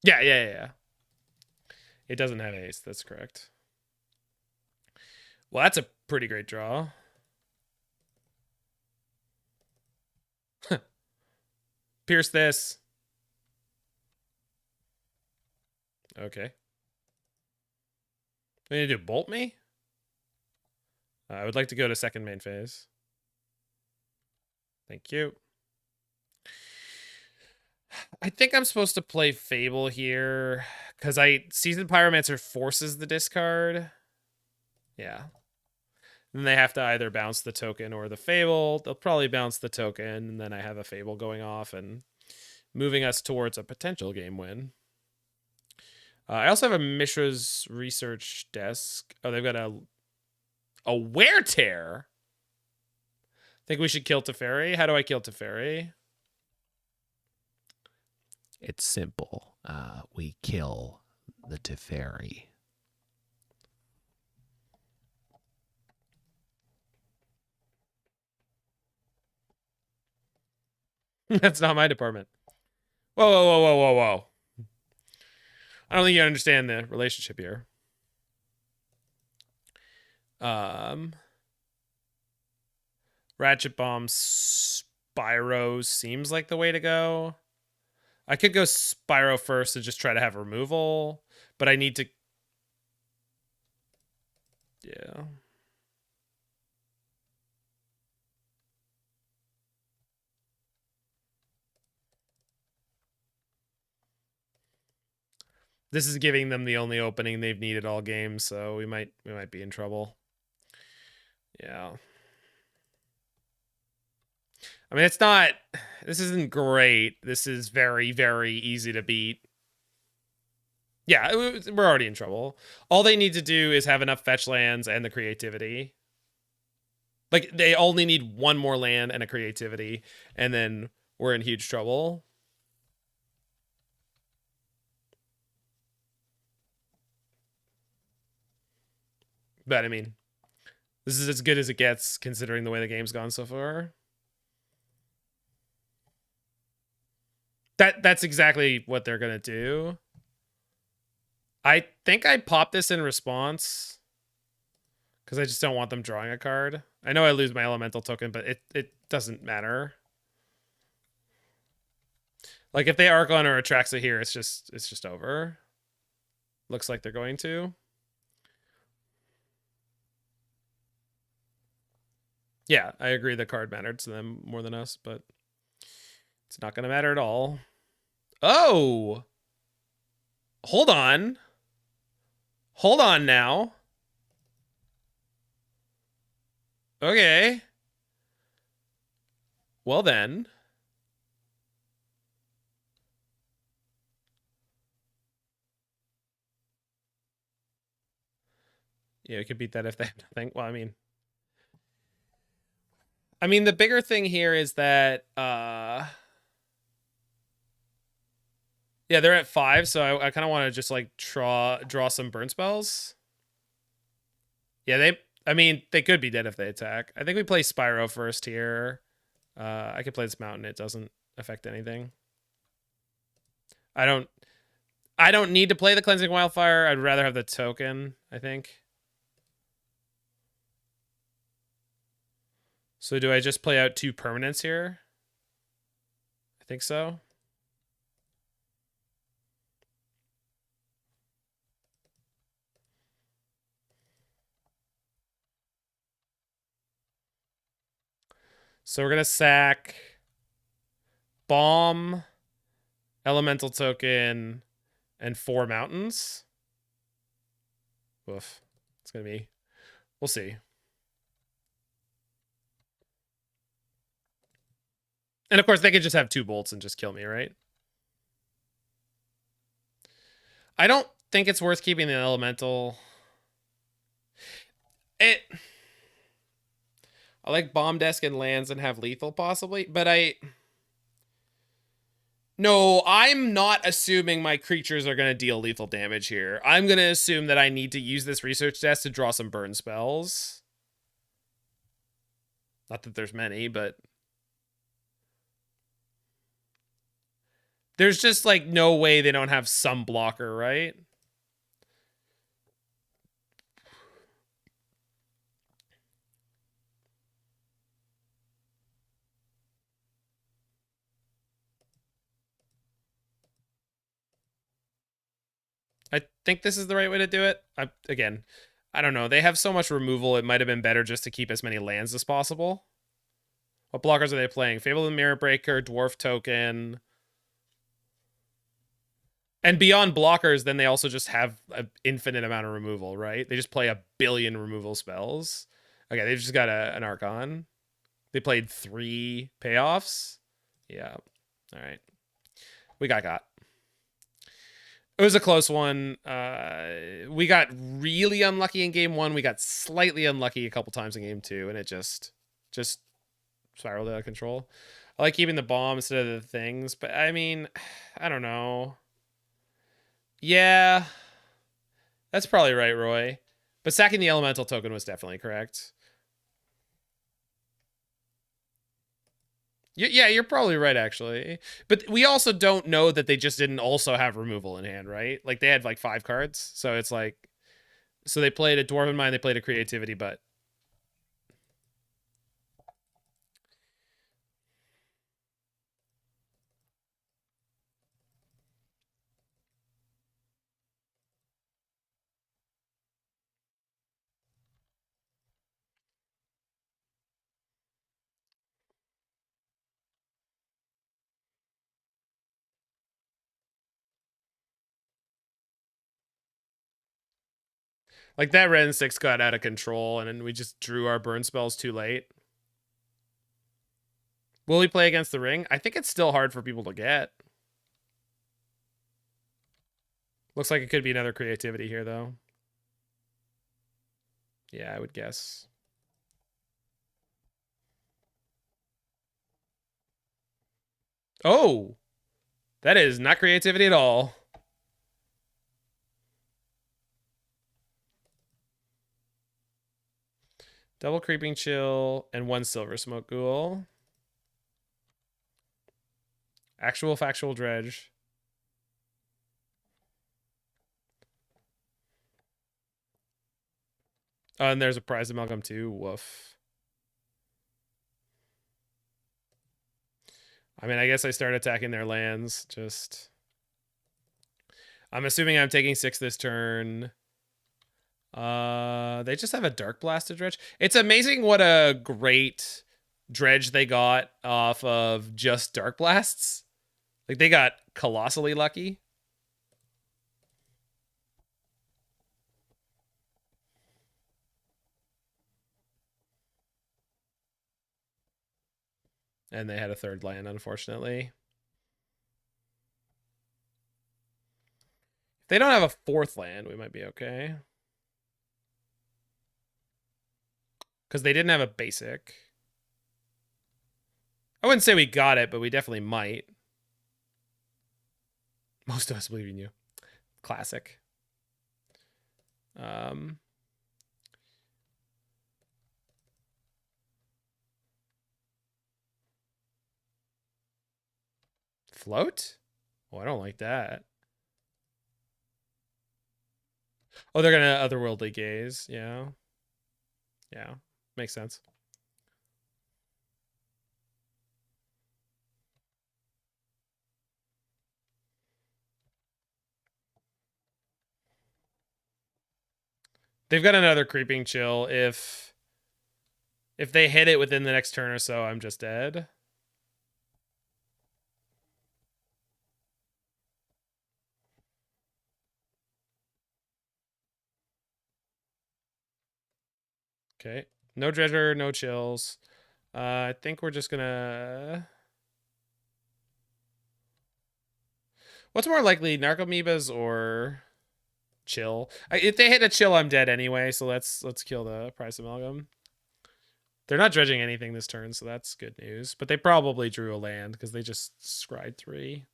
Yeah. It doesn't have ace. That's correct. Well, that's a pretty great draw. Pierce this. Okay. What are you do? Bolt me? I would like to go to second main phase. Thank you. I think I'm supposed to play Fable here because Seasoned Pyromancer forces the discard. Yeah. Then they have to either bounce the token or the Fable. They'll probably bounce the token, and then I have a Fable going off and moving us towards a potential game win. I also have a Mishra's research desk. Oh, they've got a Wear Tear. Think we should kill Teferi? How do I kill Teferi? It's simple. We kill the Teferi. That's not my department. Whoa. I don't think you understand the relationship here. Ratchet Bomb Spyro seems like the way to go. I could go Spyro first and just try to have removal, but I need to... Yeah. This is giving them the only opening they've needed all game, so we might be in trouble. Yeah. I mean, it's not... This isn't great. This is very, very easy to beat. Yeah, we're already in trouble. All they need to do is have enough fetch lands and the creativity. Like, they only need one more land and a creativity, and then we're in huge trouble. But, I mean, this is as good as it gets, considering the way the game's gone so far. That's exactly what they're going to do. I think I pop this in response, because I just don't want them drawing a card. I know I lose my elemental token, but it doesn't matter. Like, if they Archon or Atraxa here, it's just over. Looks like they're going to. Yeah, I agree the card mattered to them more than us, but it's not going to matter at all. Oh! Hold on. Hold on now. Okay. Well then. Yeah, we could beat that if they have nothing. Well, I mean, the bigger thing here is that, yeah, they're at 5, so I kind of want to just, like, draw some burn spells. Yeah, they could be dead if they attack. I think we play Spyro first here. I could play this mountain. It doesn't affect anything. I don't need to play the Cleansing Wildfire. I'd rather have the token, I think. So do I just play out 2 permanents here? I think so. So we're going to sack Bomb, Elemental Token, and 4 mountains. Woof. It's going to be... We'll see. And of course, they could just have 2 bolts and just kill me, right? I don't think it's worth keeping the elemental. It. I like bomb desk and lands and have lethal possibly, but I. No, I'm not assuming my creatures are going to deal lethal damage here. I'm going to assume that I need to use this research desk to draw some burn spells. Not that there's many, but there's just like no way they don't have some blocker, right? I think this is the right way to do it. Again, I don't know. They have so much removal, it might have been better just to keep as many lands as possible. What blockers are they playing? Fable of the Mirror Breaker, Dwarf Token. And beyond blockers, then they also just have an infinite amount of removal, right? They just play a billion removal spells. Okay, they've just got an Archon. They played 3 payoffs. Yeah. All right. We got. It was a close one. We got really unlucky in game 1. We got slightly unlucky a couple times in game 2, and it just spiraled out of control. I like keeping the bomb instead of the things, but I mean, I don't know. Yeah, that's probably right, Roy. But sacking the elemental token was definitely correct. Yeah, you're probably right, actually. But we also don't know that they just didn't also have removal in hand, right? Like, they had, like, 5 cards. So it's like... So they played a Dwarven Mind, they played a Creativity, but... Like, that Ren 6 got out of control, and then we just drew our burn spells too late. Will we play against the ring? I think it's still hard for people to get. Looks like it could be another Creativity here, though. Yeah, I would guess. Oh! That is not Creativity at all. Double Creeping Chill and 1 Silver Smoke Ghoul. Actual Factual Dredge. Oh, and there's a Prize Amalgam too. Woof. I mean, I guess I start attacking their lands. Just... I'm assuming I'm taking 6 this turn. They just have a Dark Blasted Dredge. It's amazing what a great dredge they got off of just Dark Blasts. Like, they got colossally lucky. And they had a 3rd land, unfortunately. If they don't have a 4th land, we might be okay. Because they didn't have a basic. I wouldn't say we got it, but we definitely might. Most of us believe in you. Classic. Float? Oh, I don't like that. Oh, they're gonna otherworldly gaze. Yeah. Yeah. Makes sense. They've got another creeping chill. If they hit it within the next turn or so, I'm just dead. Okay. No dredger, no chills. I think we're just gonna... What's more likely, Narcomoebas or chill. If they hit a chill, I'm dead anyway. So let's kill the Price Amalgam. They're not dredging anything this turn, so that's good news. But they probably drew a land because they just scryed 3.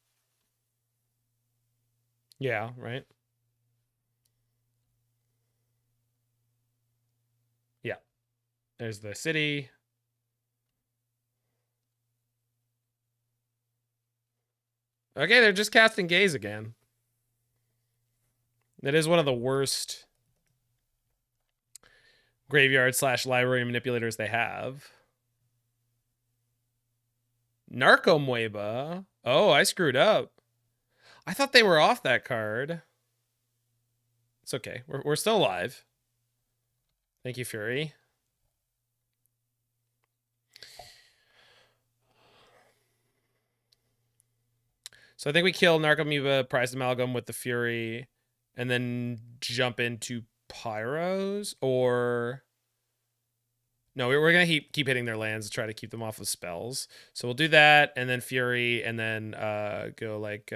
Yeah, right? Yeah. There's the city. Okay, they're just casting Gaze again. That is one of the worst graveyard / library manipulators they have. Narcomueba. Oh, I screwed up. I thought they were off that card. It's okay. We're still alive. Thank you, Fury. So I think we kill Narcomueba, Prize Amalgam with the Fury, and then jump into Pyros, or... No, we're going to keep hitting their lands to try to keep them off of spells. So we'll do that, and then Fury, and then go like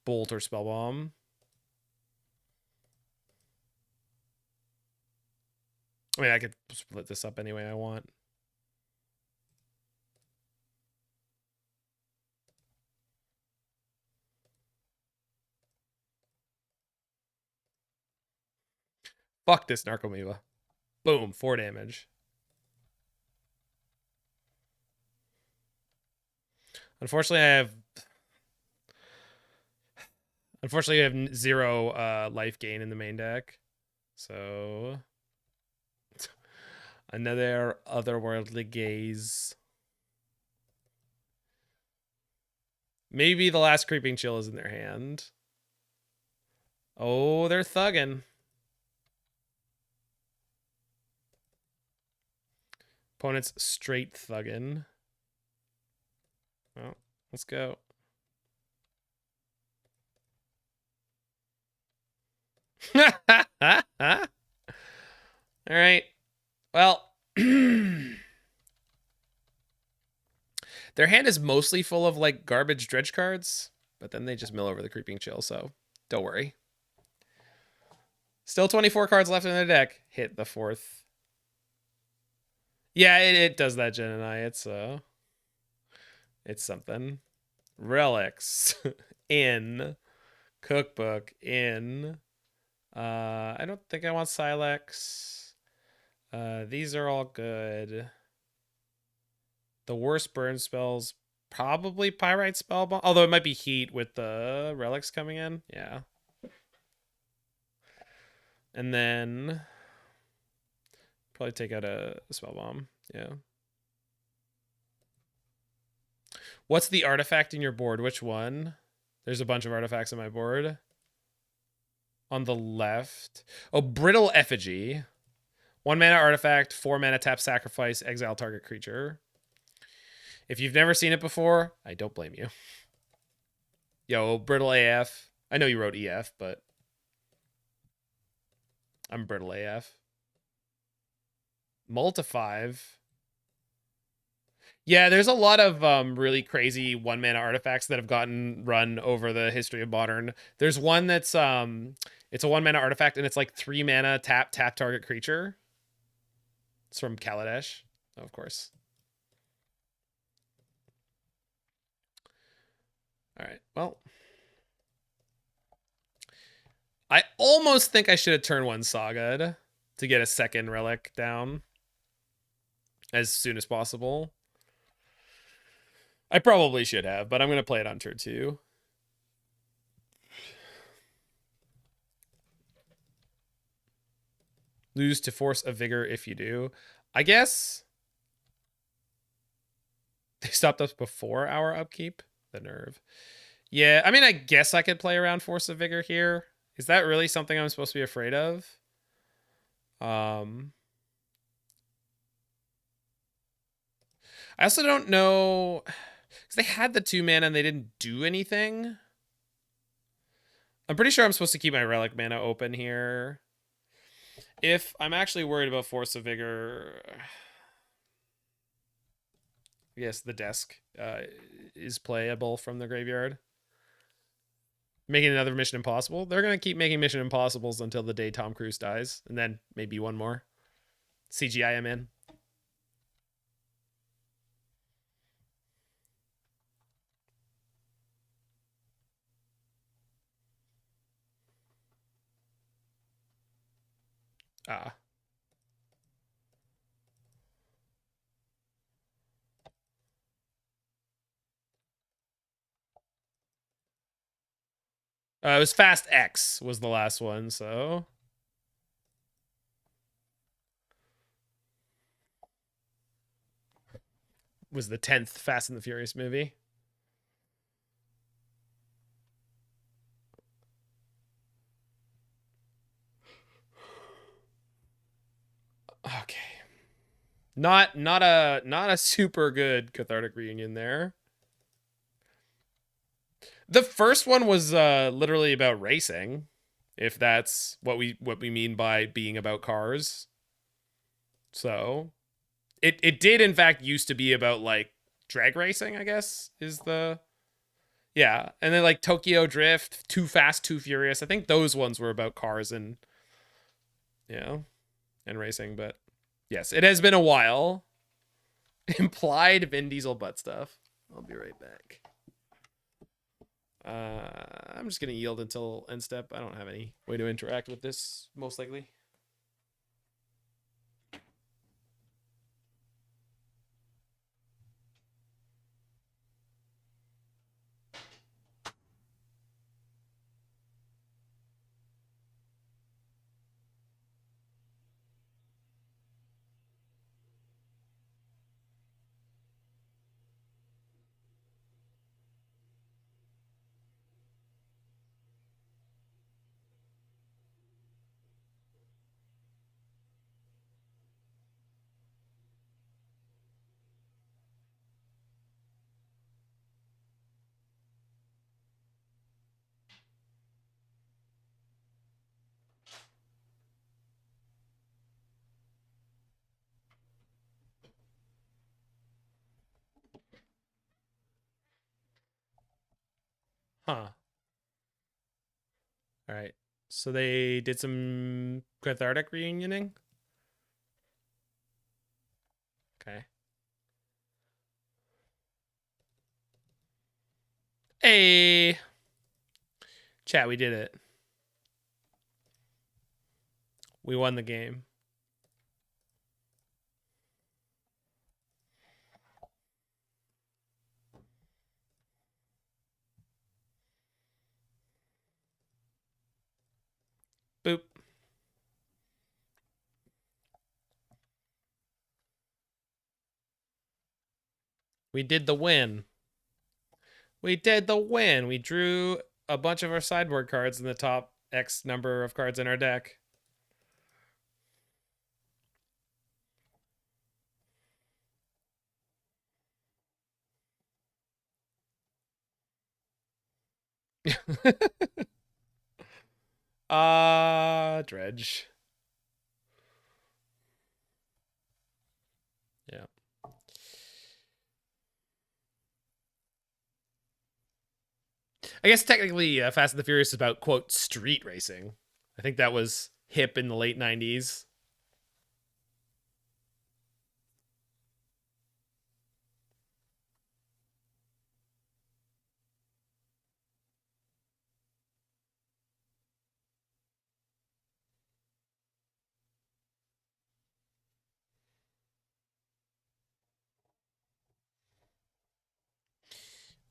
Bolt or Spellbomb. I mean, I could split this up any way I want. Fuck this Narcomoeba. Boom, 4 damage. Unfortunately, I have 0 life gain in the main deck. So another otherworldly gaze. Maybe the last creeping chill is in their hand. Oh, they're thugging. Opponent's straight thugging. Well, let's go. All right. Well, their hand is mostly full of like garbage dredge cards, but then they just mill over the creeping chill, so don't worry. Still 24 cards left in their deck. Hit the 4th. Yeah, it does that, Jen and I. It's something. Relics in cookbook in. I don't think I want Silex. These are all good. The worst burn spells, probably Pyrite Spellbomb. Although it might be heat with the relics coming in. Yeah. And then probably take out a Spellbomb. Yeah. What's the artifact in your board? Which one? There's a bunch of artifacts on my board. On the left. Oh, Brittle Effigy. 1 mana artifact, 4 mana tap sacrifice, exile target creature. If you've never seen it before, I don't blame you. Yo, Brittle AF. I know you wrote EF, but I'm Brittle AF. Multi 5. Yeah, there's a lot of really crazy 1 mana artifacts that have gotten run over the history of Modern. There's one that's it's a 1 mana artifact and it's like 3 mana tap target creature. It's from Kaladesh, of course. All right. Well, I almost think I should have turn 1 Saga to get a second relic down as soon as possible. I probably should have, but I'm going to play it on turn 2. Lose to Force of Vigor if you do. I guess they stopped us before our upkeep. The nerve. Yeah, I mean, I guess I could play around Force of Vigor here. Is that really something I'm supposed to be afraid of? I also don't know, because they had the 2 mana and they didn't do anything. I'm pretty sure I'm supposed to keep my relic mana open here. If I'm actually worried about Force of Vigor, yes, the desk is playable from the graveyard. Making another Mission Impossible. They're gonna keep making Mission Impossibles until the day Tom Cruise dies, and then maybe one more. CGI him in. Ah. It was Fast X was the last one, so was the 10th Fast and the Furious movie. Okay. Not a super good cathartic reunion there. The first one was literally about racing, if that's what we mean by being about cars. So, it did in fact used to be about like drag racing, I guess, is the yeah. And then like Tokyo Drift, Too Fast, Too Furious. I think those ones were about cars and and racing, but yes, it has been a while. Implied Vin Diesel butt stuff. I'll be right back. I'm just gonna yield until end step. I don't have any way to interact with this, most likely. Huh. All right. So they did some cathartic reunioning. Okay. Hey, chat, we did it. We won the game. Boop. We did the win. We did the win. We drew a bunch of our sideboard cards in the top X number of cards in our deck. Dredge. Yeah. I guess technically Fast and the Furious is about, quote, street racing. I think that was hip in the late 90s.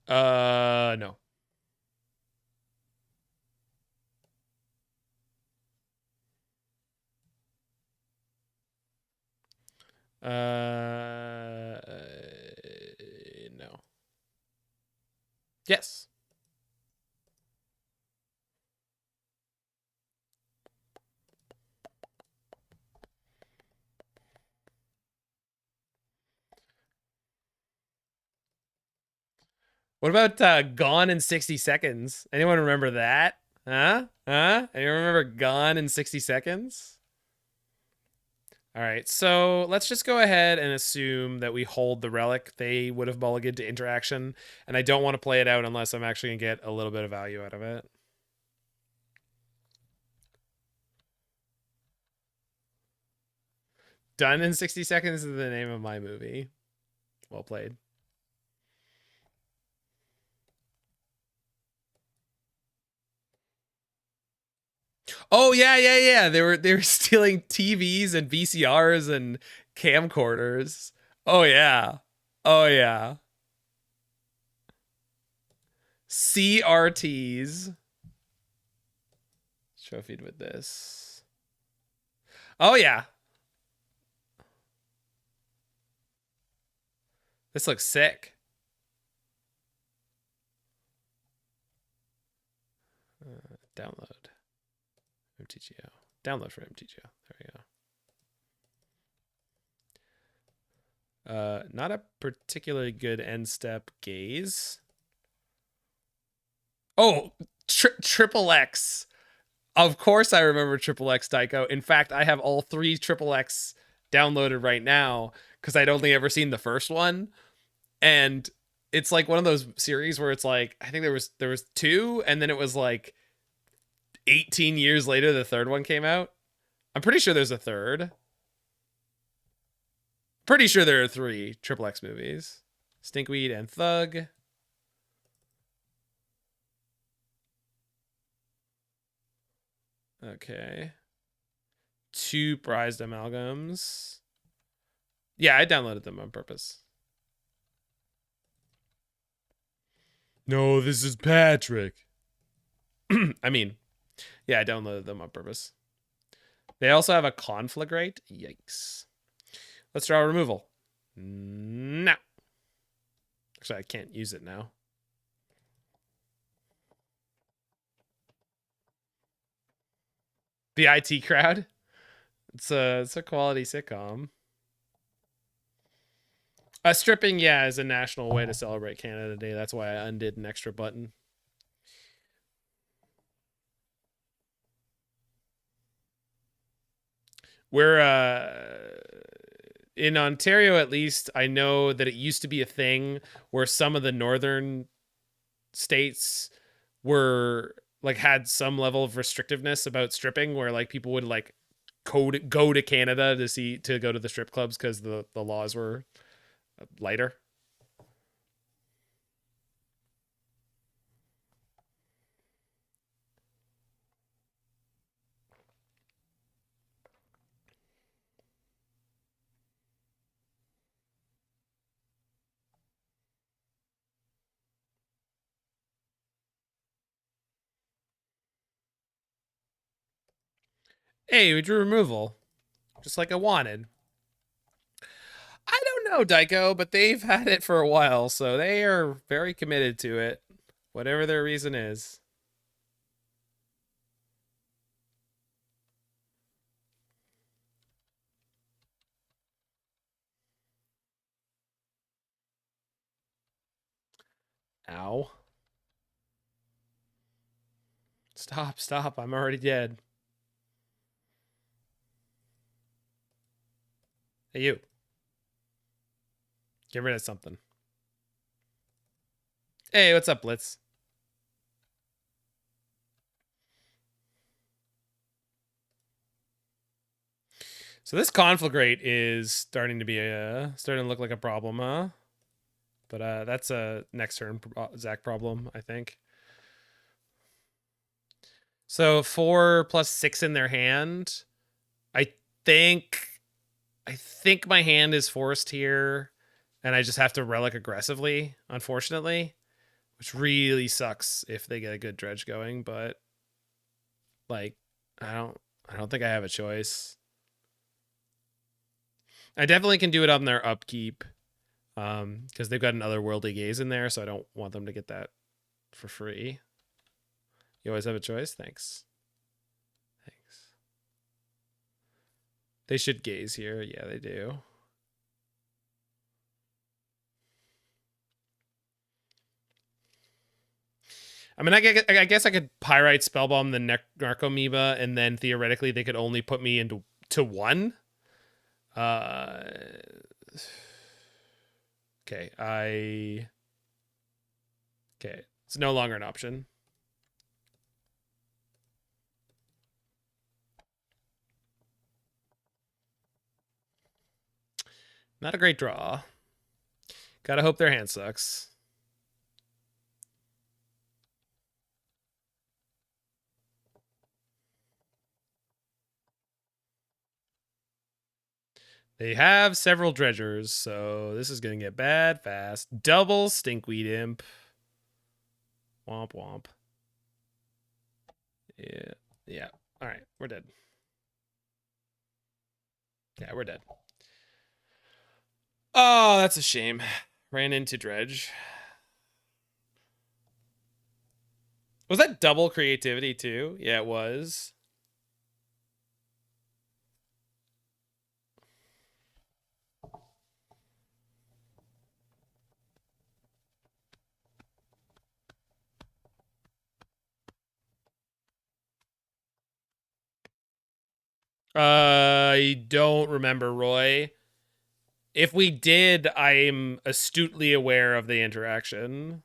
No. No. Yes. What about Gone in 60 Seconds? Anyone remember that? Huh? Anyone remember Gone in 60 Seconds? All right, so let's just go ahead and assume that we hold the relic. They would have mulliganed to interaction, and I don't want to play it out unless I'm actually going to get a little bit of value out of it. Done in 60 Seconds is the name of my movie. Well played. Oh yeah. They were stealing TVs and VCRs and camcorders. Oh yeah. Oh yeah. CRTs. Trophied with this. Oh yeah. This looks sick. Download. MTGO. Download for MTGO. There we go. Not a particularly good end step gaze. Oh, triple X. Of course, I remember triple X Daiko. In fact, I have all three triple X downloaded right now because I'd only ever seen the first one, and it's like one of those series where it's like I think there was two, and then it was like 18 years later the third one came out. I'm pretty sure there's a third. Pretty sure there are three triple X movies: Stinkweed and Thug. Okay. Two prized amalgams. Yeah, I downloaded them on purpose. No, this is Patrick. I mean, yeah, I downloaded them on purpose. They also have a conflagrate. Yikes. Let's draw removal. Now. Actually, I can't use it now. The IT crowd. It's a quality sitcom. Stripping, yeah, is a national way to celebrate Canada Day. That's why I undid an extra button. We're in Ontario, at least. I know that it used to be a thing where some of the northern states were like had some level of restrictiveness about stripping, where like people would like go to Canada to go to the strip clubs because the laws were lighter. Hey, we drew removal, just like I wanted. I don't know, Daiko, but they've had it for a while, so they are very committed to it, whatever their reason is. Ow. Stop. I'm already dead. Hey, you. Get rid of something. Hey, what's up, Blitz? So this conflagrate is starting to look like a problem, huh? But that's a next turn Zach problem, I think. So 4+6 in their hand. I think my hand is forced here, and I just have to relic aggressively, unfortunately, which really sucks if they get a good dredge going. But like, I don't think I have a choice. I definitely can do it on their upkeep, because they've got an otherworldly gaze in there, so I don't want them to get that for free. You always have a choice. Thanks. They should gaze here. Yeah, they do. I mean, I guess I could Pyrite Spellbomb the Narcomoeba, and then theoretically they could only put me into one. Okay, okay, it's no longer an option. Not a great draw. Gotta hope their hand sucks. They have several dredgers, so this is gonna get bad fast. Double Stinkweed Imp. Womp womp. Yeah. Yeah. All right, we're dead. Yeah, we're dead. Oh, that's a shame. Ran into dredge. Was that double creativity too? Yeah, it was. I don't remember, Roy. If we did, I'm astutely aware of the interaction.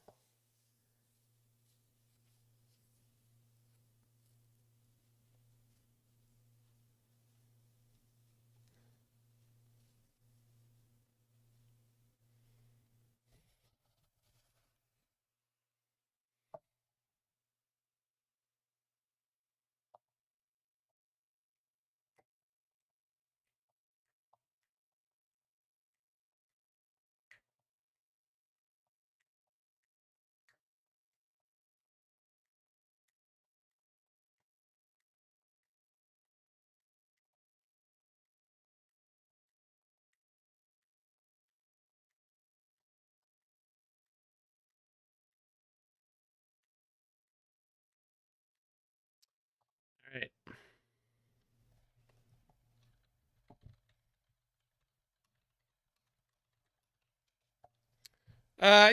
All right.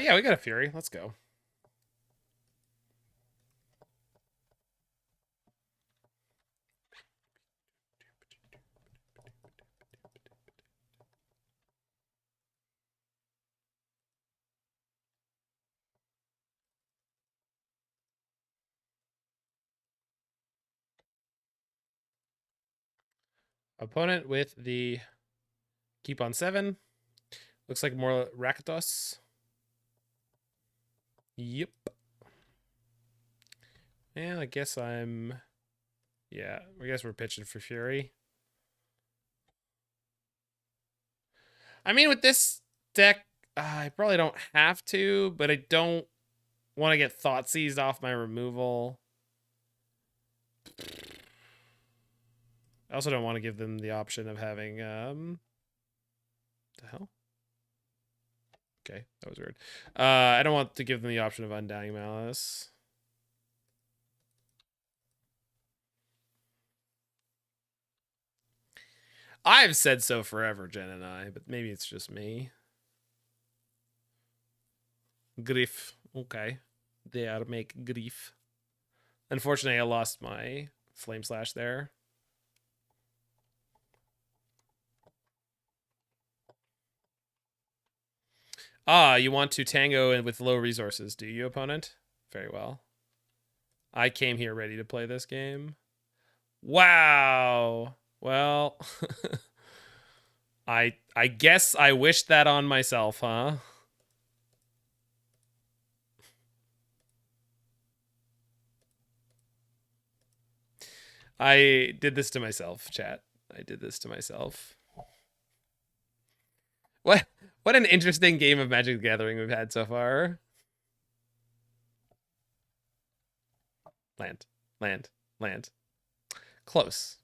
Yeah, we got a Fury. Let's go. Opponent with the keep on 7. Looks like more Rakdos. Yep. And I guess I'm. Yeah, I guess we're pitching for Fury. I mean, with this deck, I probably don't have to, but I don't want to get thought seized off my removal. I also don't want to give them the option of having the hell? Okay, that was weird. I don't want to give them the option of Undying Malice. I've said so forever, Jen and I, but maybe it's just me. Grief. Okay. They ought to make grief. Unfortunately, I lost my Flame Slash there. Ah, you want to tango with low resources, do you, opponent? Very well. I came here ready to play this game. Wow. Well, I guess I wished that on myself, huh? I did this to myself, chat. I did this to myself. What an interesting game of Magic the Gathering we've had so far. Land, land, land. Close.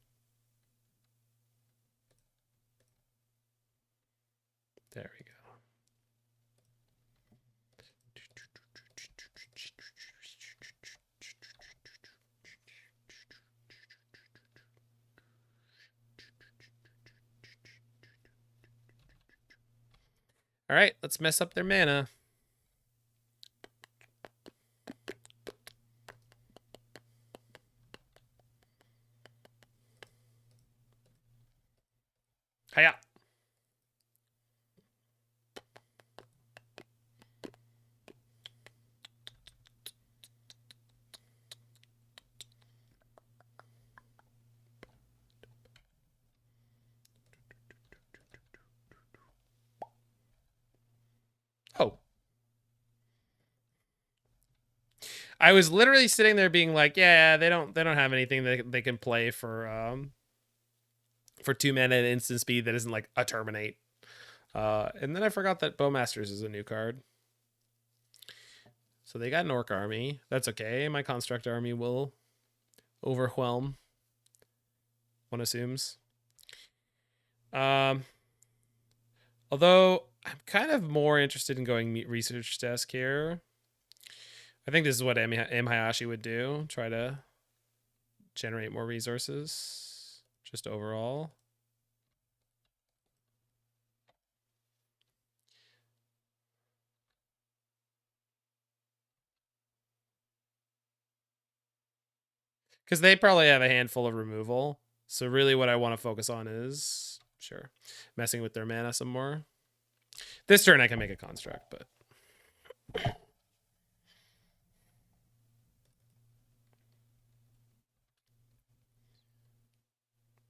There we go. All right, let's mess up their mana. Hiya. I was literally sitting there being like, yeah, they don't have anything that they can play for 2 mana and instant speed that isn't like a terminate. And then I forgot that Bowmasters is a new card. So they got an Orc army. That's okay. My Construct army will overwhelm, one assumes. Although I'm kind of more interested in going research desk here. I think this is what M. Hayashi would do. Try to generate more resources just overall. Because they probably have a handful of removal. So really what I want to focus on is, sure, messing with their mana some more. This turn I can make a construct, but...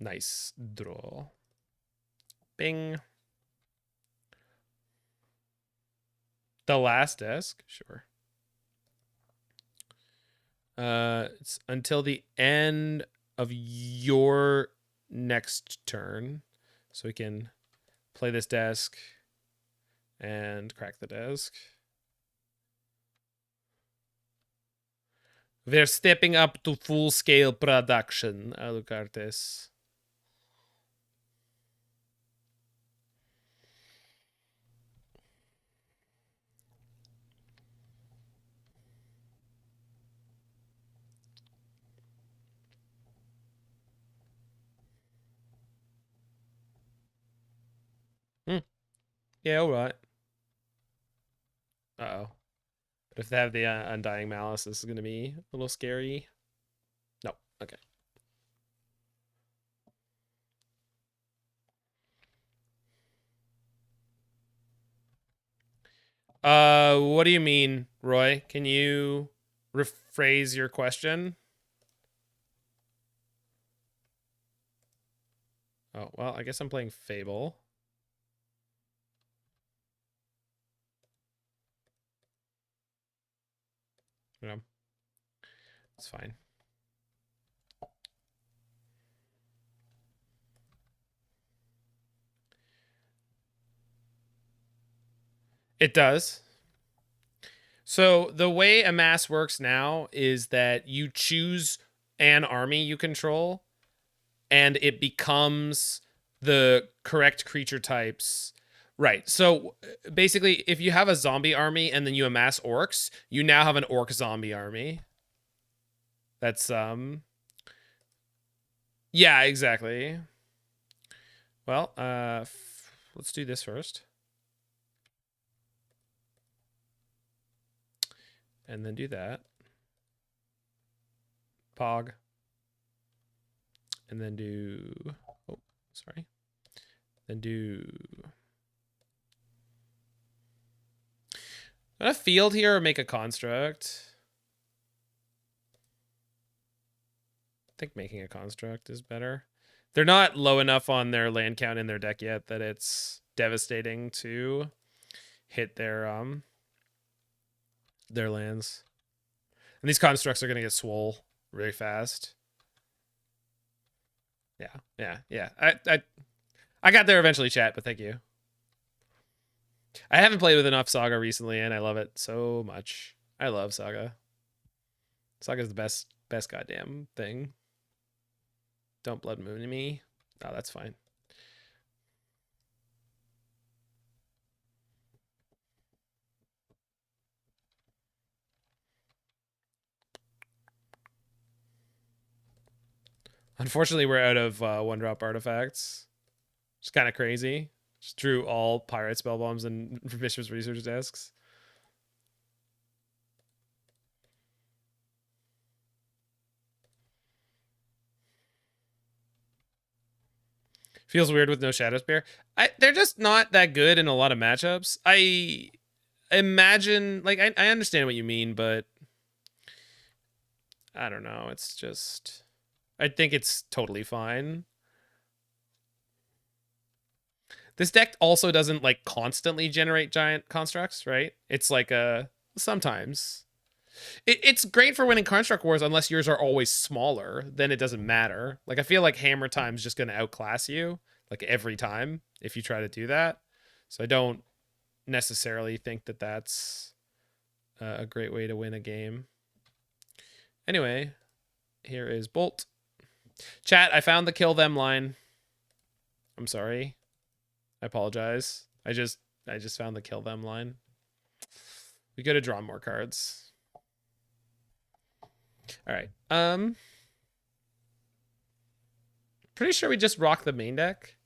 Nice draw. Bing. The last desk? Sure. It's until the end of your next turn. So we can play this desk and crack the desk. We're stepping up to full-scale production, Alucartes. Yeah, all right. Uh-oh. But if they have the Undying Malice, this is going to be a little scary. No. Okay. What do you mean, Roy? Can you rephrase your question? Oh, well, I guess I'm playing Fable. Yeah. It's fine. It does. So the way Amass works now is that you choose an army you control, and it becomes the correct creature types. Right. So basically, if you have a zombie army and then you amass orcs, you now have an orc zombie army. That's yeah, exactly. Well, let's do this first. And then do that. Pog. And then do... Oh, sorry. Then do... a field here or make a construct? I think making a construct is better. They're not low enough on their land count in their deck yet that it's devastating to hit their lands. And these constructs are going to get swole really fast. Yeah. I got there eventually, chat, but thank you. I haven't played with enough Saga recently, and I love it so much. I love Saga. Saga's the best goddamn thing. Don't Blood Moon me. Oh, that's fine. Unfortunately, we're out of one-drop artifacts. It's kind of crazy. Just drew all Pirate Spell Bombs and Bishop's Research desks. Feels weird with no Shadow Spear. They're just not that good in a lot of matchups. I imagine, like, I understand what you mean, but I don't know. It's just, I think it's totally fine. This deck also doesn't like constantly generate giant constructs, right? It's like a sometimes. It's great for winning Construct Wars unless yours are always smaller. Then it doesn't matter. Like I feel like Hammer Time's just going to outclass you like every time if you try to do that. So I don't necessarily think that that's a great way to win a game. Anyway, here is Bolt. Chat, I found the kill them line. I'm sorry. I apologize. I just found the kill them line. We could have drawn more cards. All right. Pretty sure we just rock the main deck.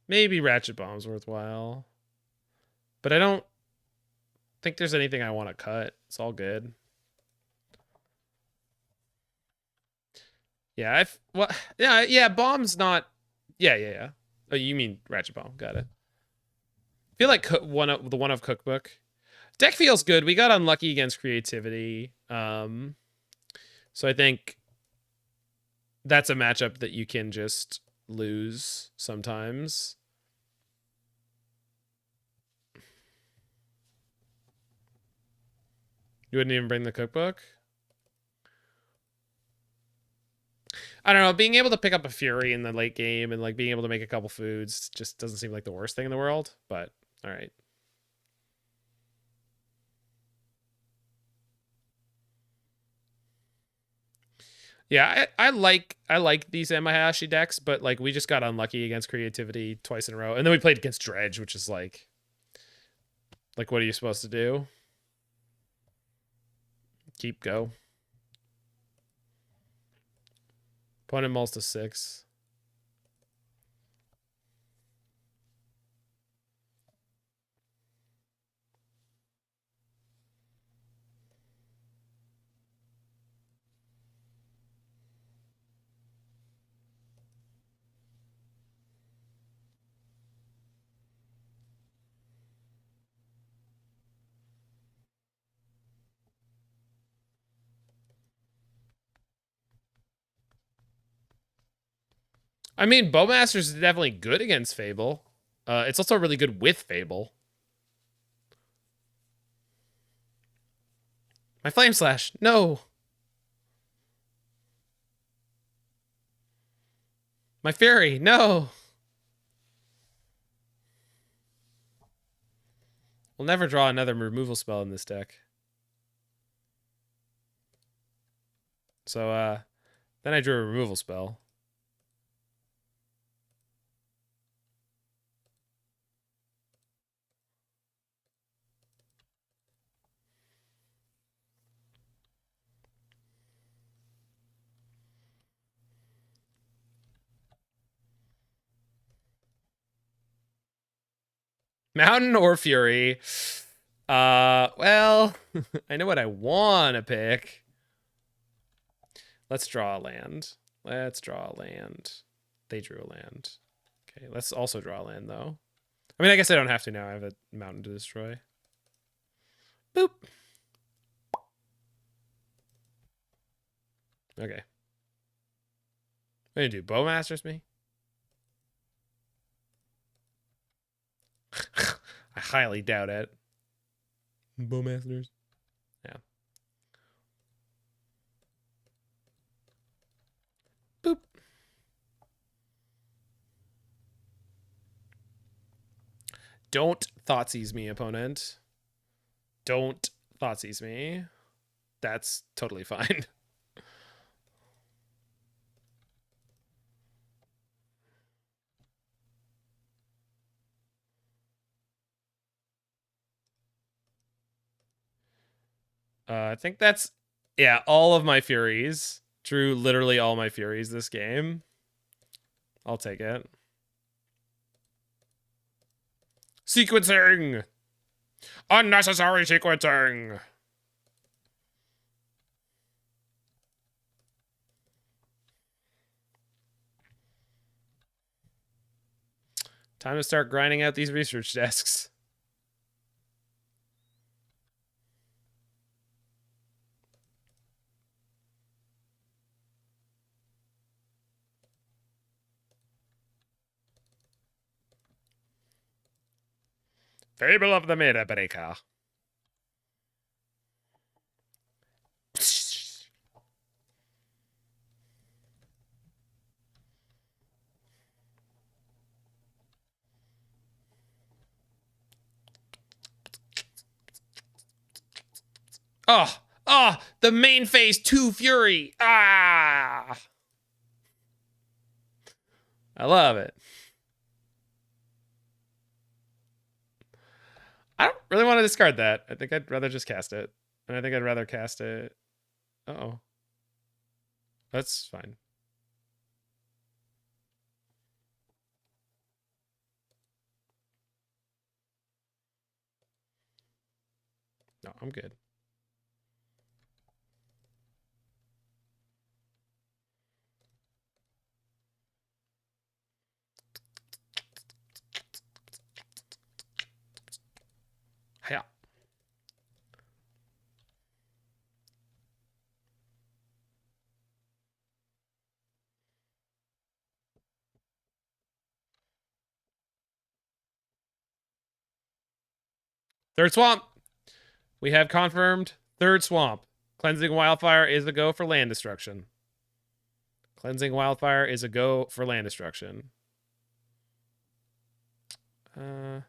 Maybe Ratchet Bomb's worthwhile. But I don't think there's anything I want to cut. It's all good. Yeah, yeah, Bomb's not. Yeah. Oh, you mean Ratchet Bomb? Got it. I feel like the one of Cookbook deck feels good. We got unlucky against creativity, so I think that's a matchup that you can just lose sometimes. You wouldn't even bring the Cookbook. I don't know. Being able to pick up a Fury in the late game and like being able to make a couple foods just doesn't seem like the worst thing in the world. But all right. Yeah, I like these Emahashi decks, but like we just got unlucky against creativity twice in a row, and then we played against Dredge, which is like what are you supposed to do? Keep go. Opponent mulls to 6. I mean, Bowmasters is definitely good against Fable. It's also really good with Fable. My Flame Slash, no. My Fury, no. We'll never draw another removal spell in this deck. So, then I drew a removal spell. Mountain or Fury? Well, I know what I want to pick. Let's draw a land. Let's draw a land. They drew a land. Okay, let's also draw a land, though. I mean, I guess I don't have to now. I have a mountain to destroy. Boop. Okay. What are you gonna do? Bowmasters me? I highly doubt it. Bowmasters? Yeah. Boop. Don't Thoughtseize me, opponent. Don't Thoughtseize me. That's totally fine. I think that's, yeah, all of my Furies. Drew literally all my Furies this game. I'll take it. Sequencing! Unnecessary sequencing! Time to start grinding out these research desks. Fable of the Meta Breaker. Oh, oh, the main phase 2 Fury. Ah. I love it. I don't really want to discard that. I think I'd rather just cast it. And I think I'd rather cast it. Uh-oh. That's fine. No, I'm good. Yeah. Third swamp. We have confirmed third swamp. Cleansing Wildfire is a go for land destruction. Cleansing Wildfire is a go for land destruction. So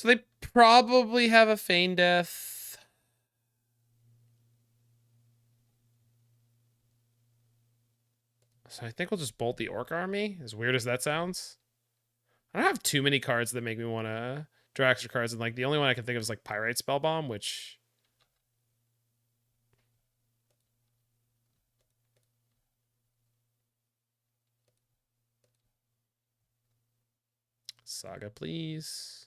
they probably have a Feign Death. So I think we'll just bolt the Orc Army, as weird as that sounds. I don't have too many cards that make me want to draw extra cards, and like the only one I can think of is like Pyrite Spellbomb, which Saga, please.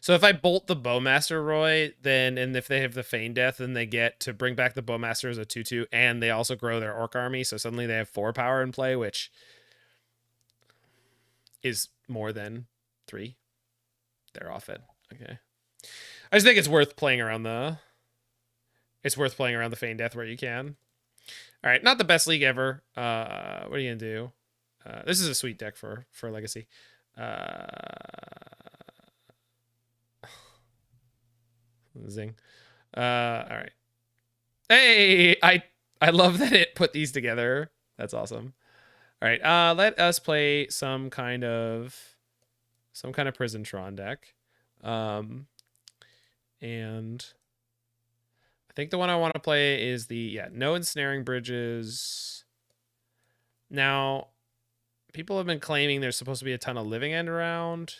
So if I bolt the Bowmaster, Roy, then and if they have the Feign Death, then they get to bring back the Bowmaster as a 2/2, and they also grow their Orc Army, so suddenly they have 4 power in play, which is more than 3. They're off it. Okay. I just think it's worth playing around the Feign Death where you can. All right, not the best league ever. What are you gonna do? This is a sweet deck for Legacy. Zing. All right. Hey, I love that it put these together. That's awesome. All right. Let us play some kind of Prison Tron deck. And I think the one I want to play is the no ensnaring bridges. Now, people have been claiming there's supposed to be a ton of living end around.